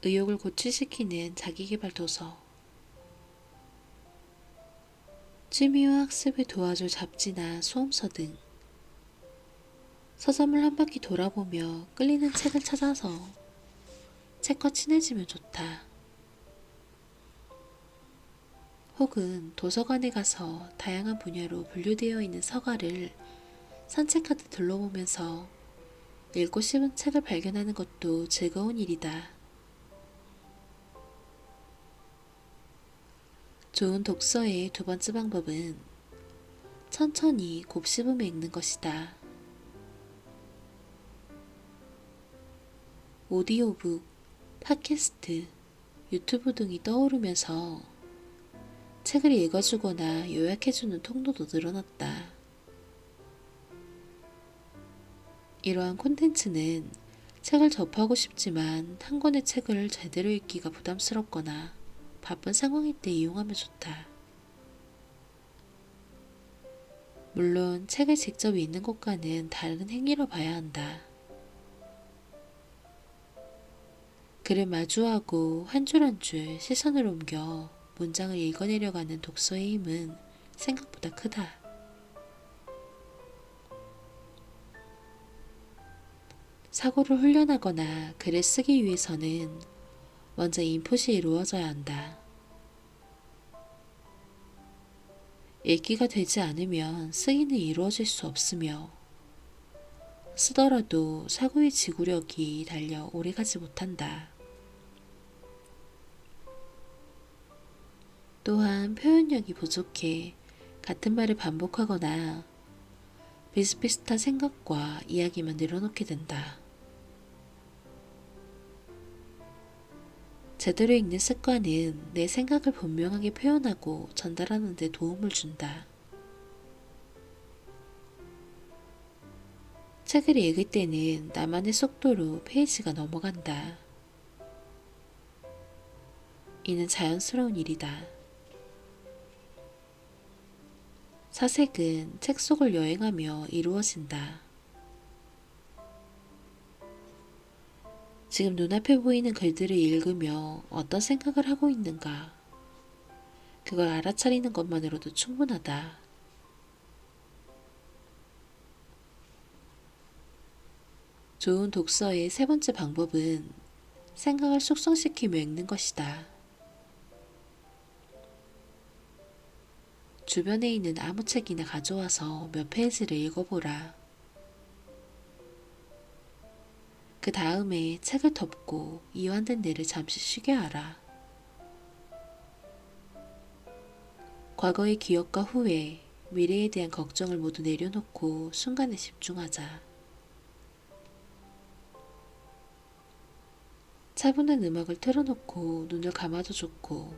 의욕을 고취시키는 자기계발 도서, 취미와 학습을 도와줄 잡지나 수험서 등 서점을 한 바퀴 돌아보며 끌리는 책을 찾아서 책과 친해지면 좋다. 혹은 도서관에 가서 다양한 분야로 분류되어 있는 서가를 산책하듯 둘러보면서 읽고 싶은 책을 발견하는 것도 즐거운 일이다. 좋은 독서의 두 번째 방법은 천천히 곱씹으며 읽는 것이다. 오디오북, 팟캐스트, 유튜브 등이 떠오르면서 책을 읽어주거나 요약해주는 통로도 늘어났다. 이러한 콘텐츠는 책을 접하고 싶지만 한 권의 책을 제대로 읽기가 부담스럽거나 바쁜 상황일 때 이용하면 좋다. 물론 책을 직접 읽는 것과는 다른 행위로 봐야 한다. 글을 마주하고 한 줄 한 줄 시선을 옮겨 문장을 읽어내려가는 독서의 힘은 생각보다 크다. 사고를 훈련하거나 글을 쓰기 위해서는 먼저 인풋이 이루어져야 한다. 읽기가 되지 않으면 쓰기는 이루어질 수 없으며 쓰더라도 사고의 지구력이 달려 오래가지 못한다. 또한 표현력이 부족해 같은 말을 반복하거나 비슷비슷한 생각과 이야기만 늘어놓게 된다. 제대로 읽는 습관은 내 생각을 분명하게 표현하고 전달하는 데 도움을 준다. 책을 읽을 때는 나만의 속도로 페이지가 넘어간다. 이는 자연스러운 일이다. 사색은 책 속을 여행하며 이루어진다. 지금 눈앞에 보이는 글들을 읽으며 어떤 생각을 하고 있는가? 그걸 알아차리는 것만으로도 충분하다. 좋은 독서의 세 번째 방법은 생각을 숙성시키며 읽는 것이다. 주변에 있는 아무 책이나 가져와서 몇 페이지를 읽어보라. 그 다음에 책을 덮고 이완된 뇌를 잠시 쉬게 하라. 과거의 기억과 후회, 미래에 대한 걱정을 모두 내려놓고 순간에 집중하자. 차분한 음악을 틀어놓고 눈을 감아도 좋고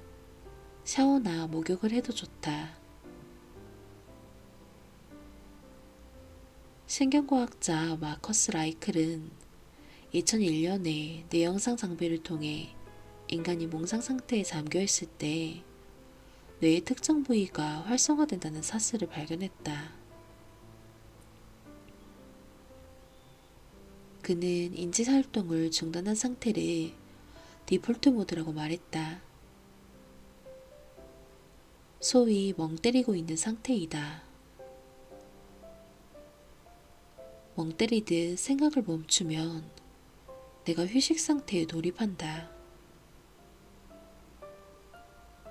샤워나 목욕을 해도 좋다. 신경과학자 마커스 라이클은 2001년에 뇌영상 장비를 통해 인간이 몽상 상태에 잠겨있을 때 뇌의 특정 부위가 활성화된다는 사실을 발견했다. 그는 인지활동을 중단한 상태를 디폴트 모드라고 말했다. 소위 멍 때리고 있는 상태이다. 멍 때리듯 생각을 멈추면 내가 휴식 상태에 돌입한다.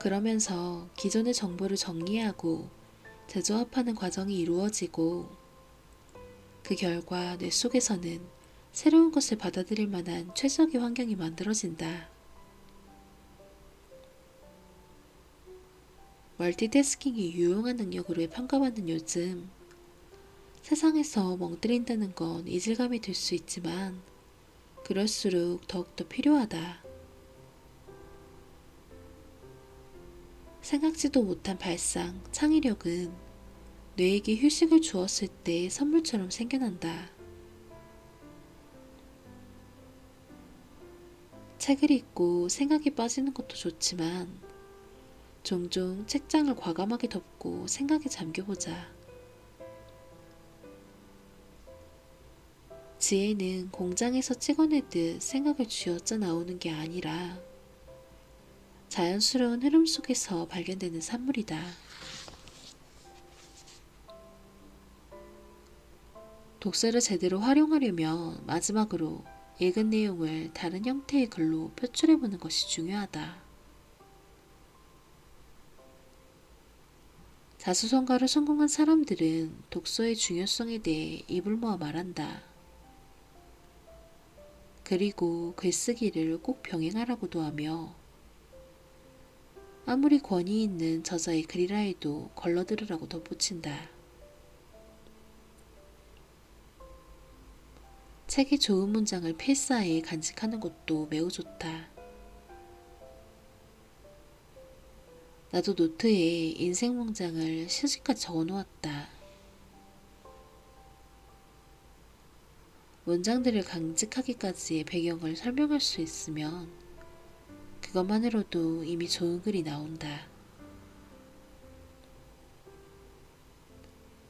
그러면서 기존의 정보를 정리하고 재조합하는 과정이 이루어지고 그 결과 뇌 속에서는 새로운 것을 받아들일 만한 최적의 환경이 만들어진다. 멀티태스킹이 유용한 능력으로 평가받는 요즘 세상에서 멍 때린다는 건 이질감이 들 수 있지만 그럴수록 더욱더 필요하다. 생각지도 못한 발상, 창의력은 뇌에게 휴식을 주었을 때 선물처럼 생겨난다. 책을 읽고 생각이 빠지는 것도 좋지만 종종 책장을 과감하게 덮고 생각에 잠겨보자. 지혜는 공장에서 찍어내듯 생각을 쥐어짜 나오는 게 아니라 자연스러운 흐름 속에서 발견되는 산물이다. 독서를 제대로 활용하려면 마지막으로 읽은 내용을 다른 형태의 글로 표출해보는 것이 중요하다. 자수성가를 성공한 사람들은 독서의 중요성에 대해 입을 모아 말한다. 그리고 글쓰기를 꼭 병행하라고도 하며 아무리 권위 있는 저자의 글이라 해도 걸러들으라고 덧붙인다. 책의 좋은 문장을 필사해 간직하는 것도 매우 좋다. 나도 노트에 인생 문장을 시집까지 적어놓았다. 문장들을 간직하기까지의 배경을 설명할 수 있으면 그것만으로도 이미 좋은 글이 나온다.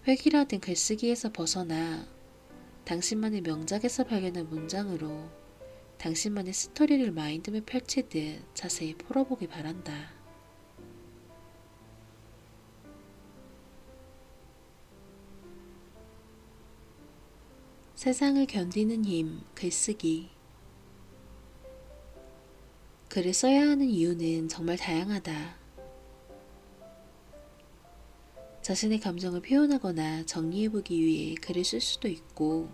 획일화된 글쓰기에서 벗어나 당신만의 명작에서 발견한 문장으로 당신만의 스토리를 마인드맵 펼치듯 자세히 풀어보기 바란다. 세상을 견디는 힘, 글쓰기. 글을 써야 하는 이유는 정말 다양하다. 자신의 감정을 표현하거나 정리해보기 위해 글을 쓸 수도 있고,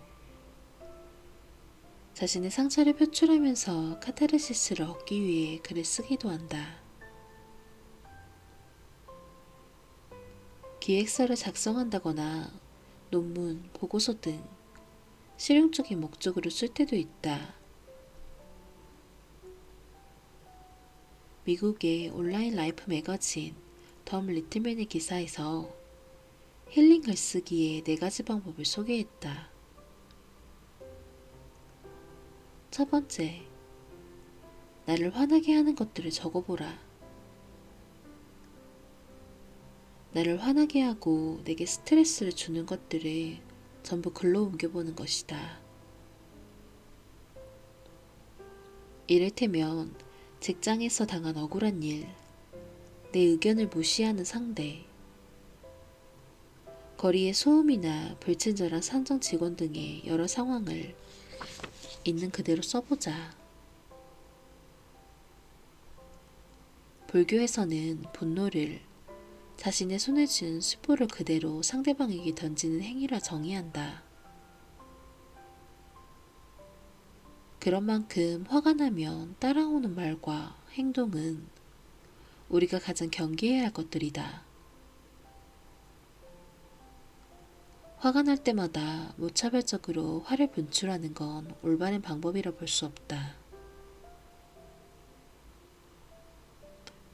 자신의 상처를 표출하면서 카타르시스를 얻기 위해 글을 쓰기도 한다. 기획서를 작성한다거나 논문, 보고서 등 실용적인 목적으로 쓸 때도 있다. 미국의 온라인 라이프 매거진 덤 리틀맨의 기사에서 힐링 글쓰기의 4가지 방법을 소개했다. 첫 번째, 나를 화나게 하는 것들을 적어보라. 나를 화나게 하고 내게 스트레스를 주는 것들을 전부 글로 옮겨보는 것이다. 이를테면 직장에서 당한 억울한 일, 내 의견을 무시하는 상대, 거리의 소음이나 불친절한 산정 직원 등의 여러 상황을 있는 그대로 써보자. 불교에서는 분노를 자신의 손에 쥔 숯불을 그대로 상대방에게 던지는 행위라 정의한다. 그런 만큼 화가 나면 따라오는 말과 행동은 우리가 가장 경계해야 할 것들이다. 화가 날 때마다 무차별적으로 화를 분출하는 건 올바른 방법이라 볼 수 없다.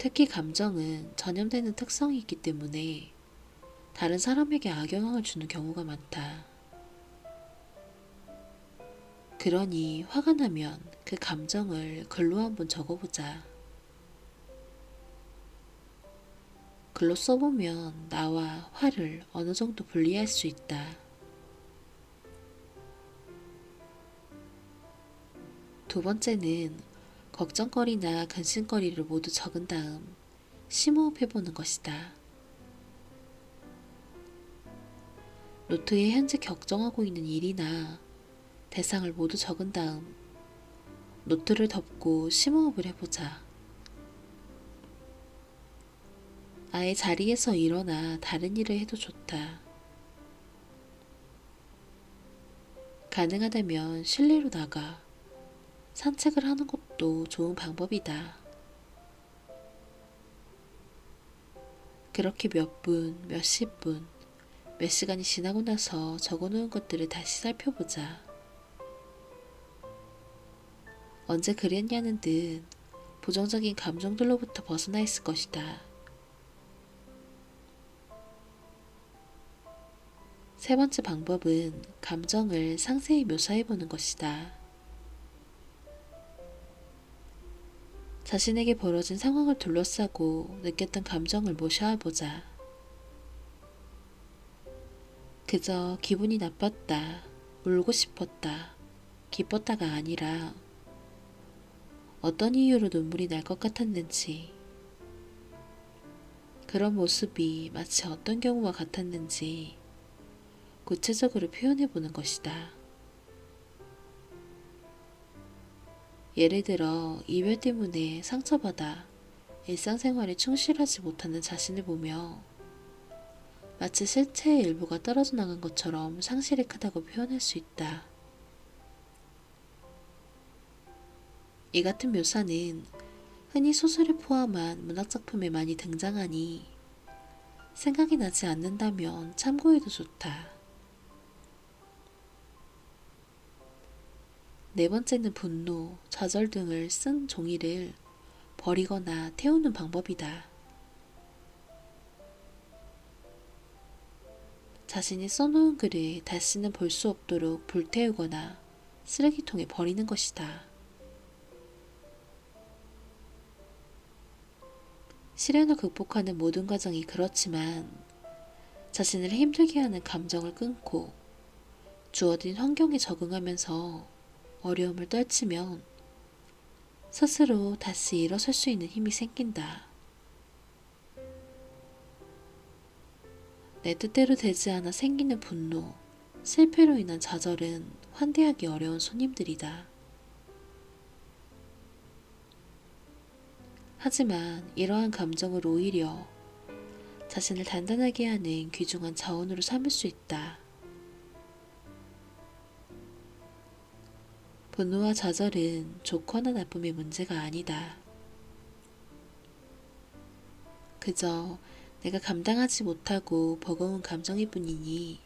특히 감정은 전염되는 특성이 있기 때문에 다른 사람에게 악영향을 주는 경우가 많다. 그러니 화가 나면 그 감정을 글로 한번 적어보자. 글로 써보면 나와 화를 어느 정도 분리할 수 있다. 두 번째는 걱정거리나 근심거리를 모두 적은 다음 심호흡해보는 것이다. 노트에 현재 걱정하고 있는 일이나 대상을 모두 적은 다음 노트를 덮고 심호흡을 해보자. 아예 자리에서 일어나 다른 일을 해도 좋다. 가능하다면 실내로 나가 산책을 하는 것도 좋은 방법이다. 그렇게 몇 분, 몇십 분, 몇 시간이 지나고 나서 적어놓은 것들을 다시 살펴보자. 언제 그랬냐는 듯 부정적인 감정들로부터 벗어나 있을 것이다. 세 번째 방법은 감정을 상세히 묘사해보는 것이다. 자신에게 벌어진 상황을 둘러싸고 느꼈던 감정을 모셔와보자. 그저 기분이 나빴다, 울고 싶었다, 기뻤다가 아니라 어떤 이유로 눈물이 날 것 같았는지, 그런 모습이 마치 어떤 경우와 같았는지 구체적으로 표현해보는 것이다. 예를 들어 이별 때문에 상처받아 일상생활에 충실하지 못하는 자신을 보며 마치 실체의 일부가 떨어져 나간 것처럼 상실이 크다고 표현할 수 있다. 이 같은 묘사는 흔히 소설을 포함한 문학작품에 많이 등장하니 생각이 나지 않는다면 참고해도 좋다. 네 번째는 분노, 좌절 등을 쓴 종이를 버리거나 태우는 방법이다. 자신이 써놓은 글을 다시는 볼 수 없도록 불태우거나 쓰레기통에 버리는 것이다. 시련을 극복하는 모든 과정이 그렇지만 자신을 힘들게 하는 감정을 끊고 주어진 환경에 적응하면서 어려움을 떨치면 스스로 다시 일어설 수 있는 힘이 생긴다. 내 뜻대로 되지 않아 생기는 분노, 실패로 인한 좌절은 환대하기 어려운 손님들이다. 하지만 이러한 감정을 오히려 자신을 단단하게 하는 귀중한 자원으로 삼을 수 있다. 분노와 좌절은 좋거나 나쁨의 문제가 아니다. 그저 내가 감당하지 못하고 버거운 감정일 뿐이니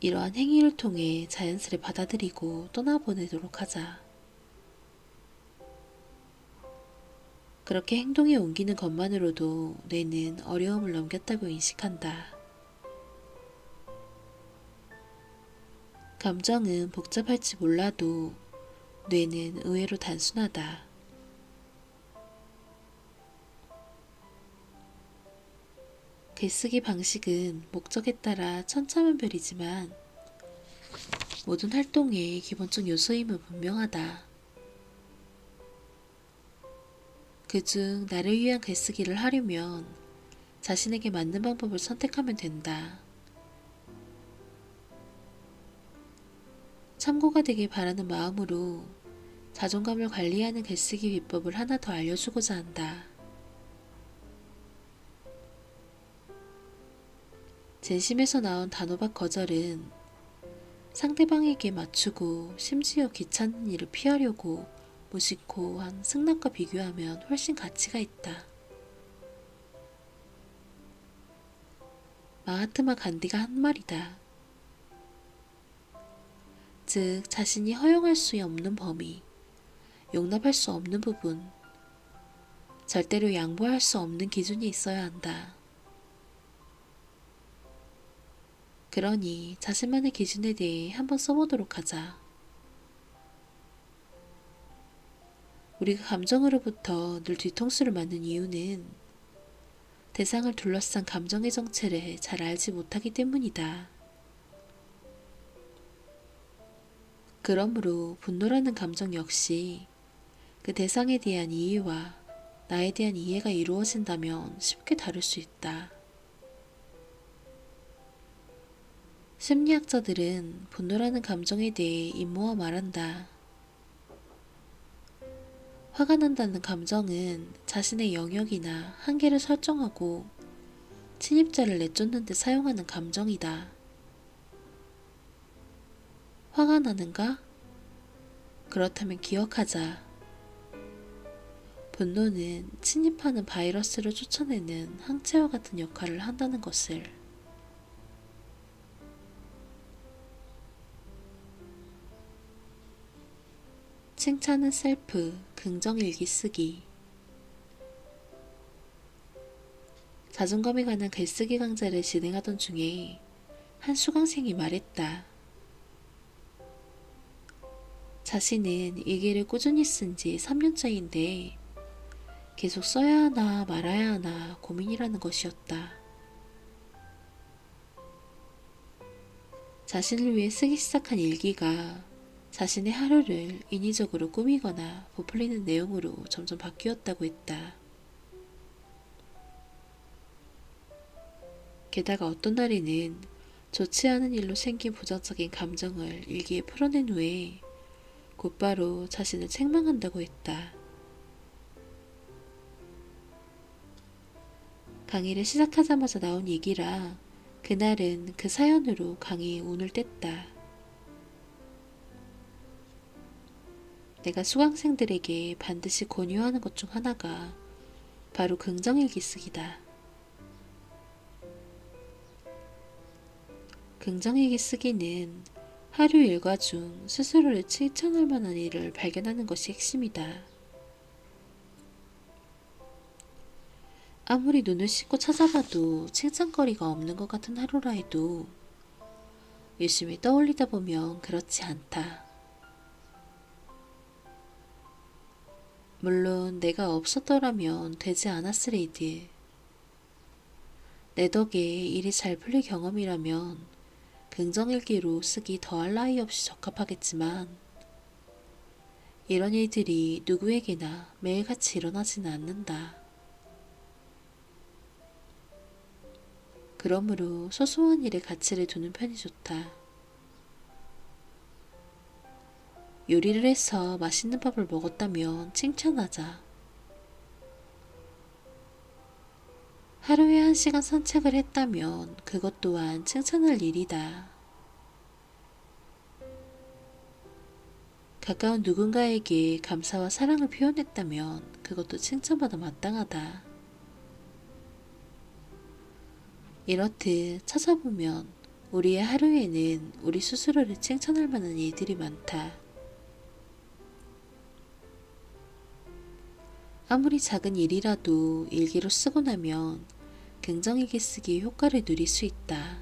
이러한 행위를 통해 자연스레 받아들이고 떠나보내도록 하자. 그렇게 행동에 옮기는 것만으로도 뇌는 어려움을 넘겼다고 인식한다. 감정은 복잡할지 몰라도 뇌는 의외로 단순하다. 글쓰기 방식은 목적에 따라 천차만별이지만 모든 활동의 기본적 요소임은 분명하다. 그중 나를 위한 글쓰기를 하려면 자신에게 맞는 방법을 선택하면 된다. 참고가 되길 바라는 마음으로 자존감을 관리하는 글쓰기 비법을 하나 더 알려주고자 한다. 진심에서 나온 단호박 거절은 상대방에게 맞추고 심지어 귀찮은 일을 피하려고 무심코 한 승낙과 비교하면 훨씬 가치가 있다. 마하트마 간디가 한 말이다. 즉, 자신이 허용할 수 없는 범위, 용납할 수 없는 부분, 절대로 양보할 수 없는 기준이 있어야 한다. 그러니 자신만의 기준에 대해 한번 써보도록 하자. 우리가 감정으로부터 늘 뒤통수를 맞는 이유는 대상을 둘러싼 감정의 정체를 잘 알지 못하기 때문이다. 그러므로 분노라는 감정 역시 그 대상에 대한 이해와 나에 대한 이해가 이루어진다면 쉽게 다룰 수 있다. 심리학자들은 분노라는 감정에 대해 임모와 말한다. 화가 난다는 감정은 자신의 영역이나 한계를 설정하고 침입자를 내쫓는 데 사용하는 감정이다. 화가 나는가? 그렇다면 기억하자. 분노는 침입하는 바이러스를 쫓아내는 항체와 같은 역할을 한다는 것을. 칭찬은 셀프, 긍정 일기 쓰기. 자존감에 관한 글쓰기 강좌를 진행하던 중에 한 수강생이 말했다. 자신은 일기를 꾸준히 쓴 지 3년째인데 계속 써야 하나 말아야 하나 고민이라는 것이었다. 자신을 위해 쓰기 시작한 일기가 자신의 하루를 인위적으로 꾸미거나 부풀리는 내용으로 점점 바뀌었다고 했다. 게다가 어떤 날에는 좋지 않은 일로 생긴 부정적인 감정을 일기에 풀어낸 후에 곧바로 자신을 책망한다고 했다. 강의를 시작하자마자 나온 얘기라 그날은 그 사연으로 강의에 운을 뗐다. 내가 수강생들에게 반드시 권유하는 것 중 하나가 바로 긍정일기 쓰기다. 긍정일기 쓰기는 하루 일과 중 스스로를 칭찬할 만한 일을 발견하는 것이 핵심이다. 아무리 눈을 씻고 찾아봐도 칭찬거리가 없는 것 같은 하루라 해도 열심히 떠올리다 보면 그렇지 않다. 물론 내가 없었더라면 되지 않았을 일들, 내 덕에 일이 잘 풀릴 경험이라면 긍정일기로 쓰기 더할 나위 없이 적합하겠지만 이런 일들이 누구에게나 매일같이 일어나지는 않는다. 그러므로 소소한 일에 가치를 두는 편이 좋다. 요리를 해서 맛있는 밥을 먹었다면 칭찬하자. 하루에 1시간 산책을 했다면 그것 또한 칭찬할 일이다. 가까운 누군가에게 감사와 사랑을 표현했다면 그것도 칭찬받아 마땅하다. 이렇듯 찾아보면 우리의 하루에는 우리 스스로를 칭찬할 만한 일들이 많다. 아무리 작은 일이라도 일기로 쓰고 나면 긍정일기 쓰기의 효과를 누릴 수 있다.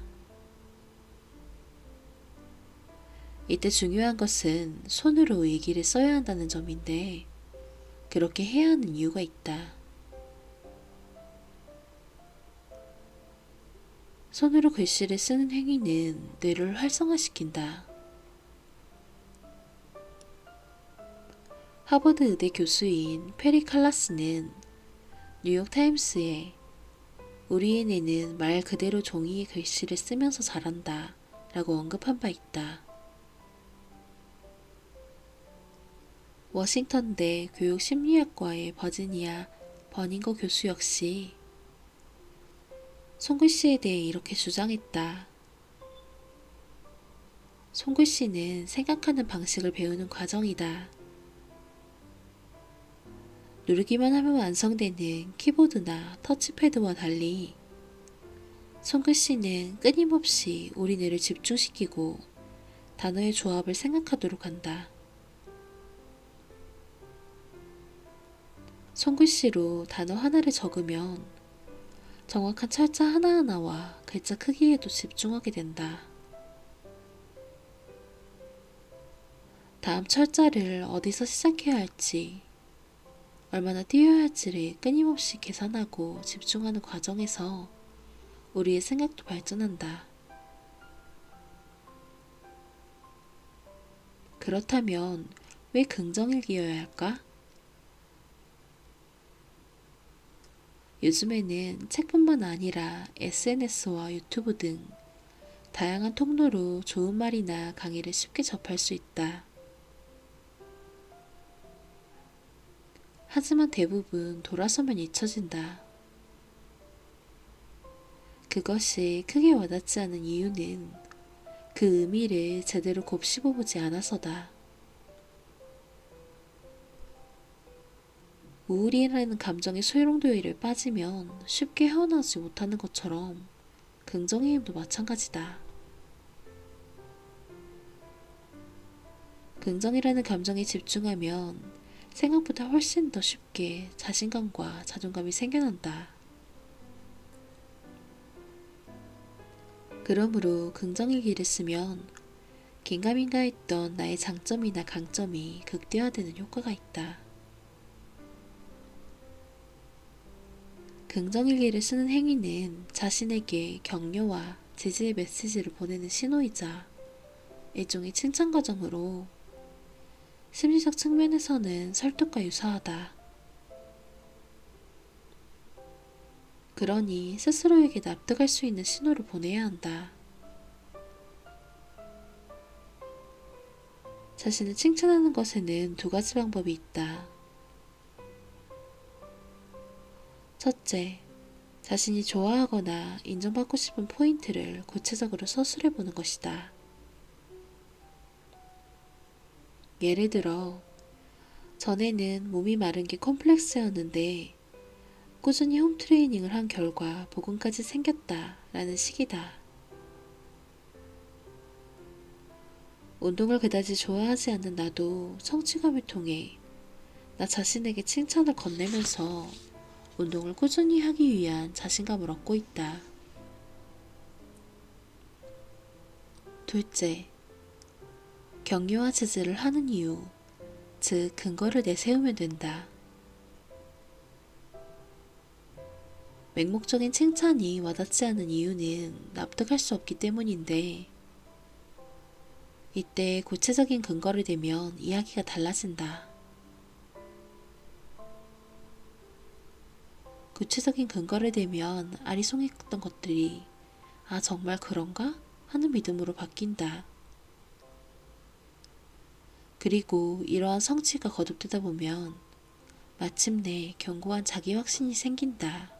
이때 중요한 것은 손으로 일기를 써야 한다는 점인데 그렇게 해야 하는 이유가 있다. 손으로 글씨를 쓰는 행위는 뇌를 활성화시킨다. 하버드 의대 교수인 페리 칼라스는 뉴욕타임스에 우리의 뇌는 말 그대로 종이에 글씨를 쓰면서 자란다 라고 언급한 바 있다. 워싱턴대 교육심리학과의 버지니아 버닝거 교수 역시 손글씨에 대해 이렇게 주장했다. 손글씨는 생각하는 방식을 배우는 과정이다. 누르기만 하면 완성되는 키보드나 터치패드와 달리 손글씨는 끊임없이 우리 뇌를 집중시키고 단어의 조합을 생각하도록 한다. 손글씨로 단어 하나를 적으면 정확한 철자 하나하나와 글자 크기에도 집중하게 된다. 다음 철자를 어디서 시작해야 할지, 얼마나 띄어야 할지를 끊임없이 계산하고 집중하는 과정에서 우리의 생각도 발전한다. 그렇다면 왜 긍정일기여야 할까? 요즘에는 책뿐만 아니라 SNS와 유튜브 등 다양한 통로로 좋은 말이나 강의를 쉽게 접할 수 있다. 하지만 대부분 돌아서면 잊혀진다. 그것이 크게 와닿지 않은 이유는 그 의미를 제대로 곱씹어보지 않아서다. 우울이라는 감정의 소용돌이를 빠지면 쉽게 헤어나오지 못하는 것처럼 긍정의 힘도 마찬가지다. 긍정이라는 감정에 집중하면 생각보다 훨씬 더 쉽게 자신감과 자존감이 생겨난다. 그러므로 긍정일기를 쓰면 긴가민가 했던 나의 장점이나 강점이 극대화되는 효과가 있다. 긍정일기를 쓰는 행위는 자신에게 격려와 지지의 메시지를 보내는 신호이자 일종의 칭찬 과정으로 심리적 측면에서는 설득과 유사하다. 그러니 스스로에게 납득할 수 있는 신호를 보내야 한다. 자신을 칭찬하는 것에는 두 가지 방법이 있다. 첫째, 자신이 좋아하거나 인정받고 싶은 포인트를 구체적으로 서술해 보는 것이다. 예를 들어, 전에는 몸이 마른 게 컴플렉스였는데 꾸준히 홈트레이닝을 한 결과 복근까지 생겼다 라는 식이다. 운동을 그다지 좋아하지 않는 나도 성취감을 통해 나 자신에게 칭찬을 건네면서 운동을 꾸준히 하기 위한 자신감을 얻고 있다. 둘째, 격려와 지지를 하는 이유, 즉 근거를 내세우면 된다. 맹목적인 칭찬이 와닿지 않는 이유는 납득할 수 없기 때문인데 이때 구체적인 근거를 대면 이야기가 달라진다. 구체적인 근거를 대면 아리송했던 것들이 아 정말 그런가? 하는 믿음으로 바뀐다. 그리고 이러한 성취가 거듭되다 보면 마침내 견고한 자기 확신이 생긴다.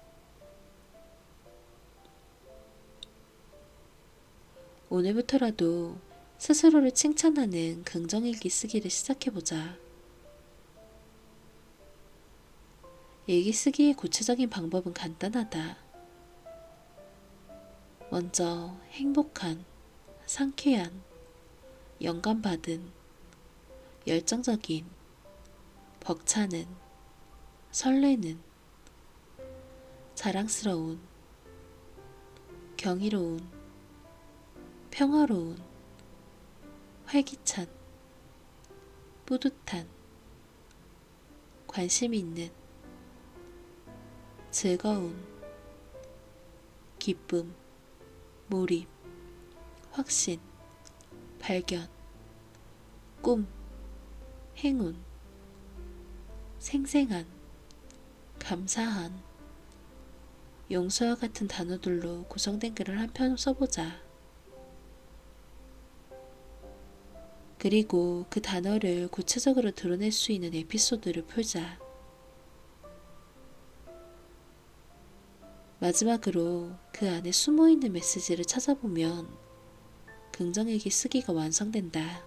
오늘부터라도 스스로를 칭찬하는 긍정일기 쓰기를 시작해보자. 일기 쓰기의 구체적인 방법은 간단하다. 먼저 행복한, 상쾌한, 영감받은, 열정적인, 벅차는, 설레는, 자랑스러운, 경이로운, 평화로운, 활기찬, 뿌듯한, 관심 있는, 즐거운, 기쁨, 몰입, 확신, 발견, 꿈, 행운, 생생한, 감사한, 용서와 같은 단어들로 구성된 글을 한 편 써보자. 그리고 그 단어를 구체적으로 드러낼 수 있는 에피소드를 풀자. 마지막으로 그 안에 숨어있는 메시지를 찾아보면 긍정일기 쓰기가 완성된다.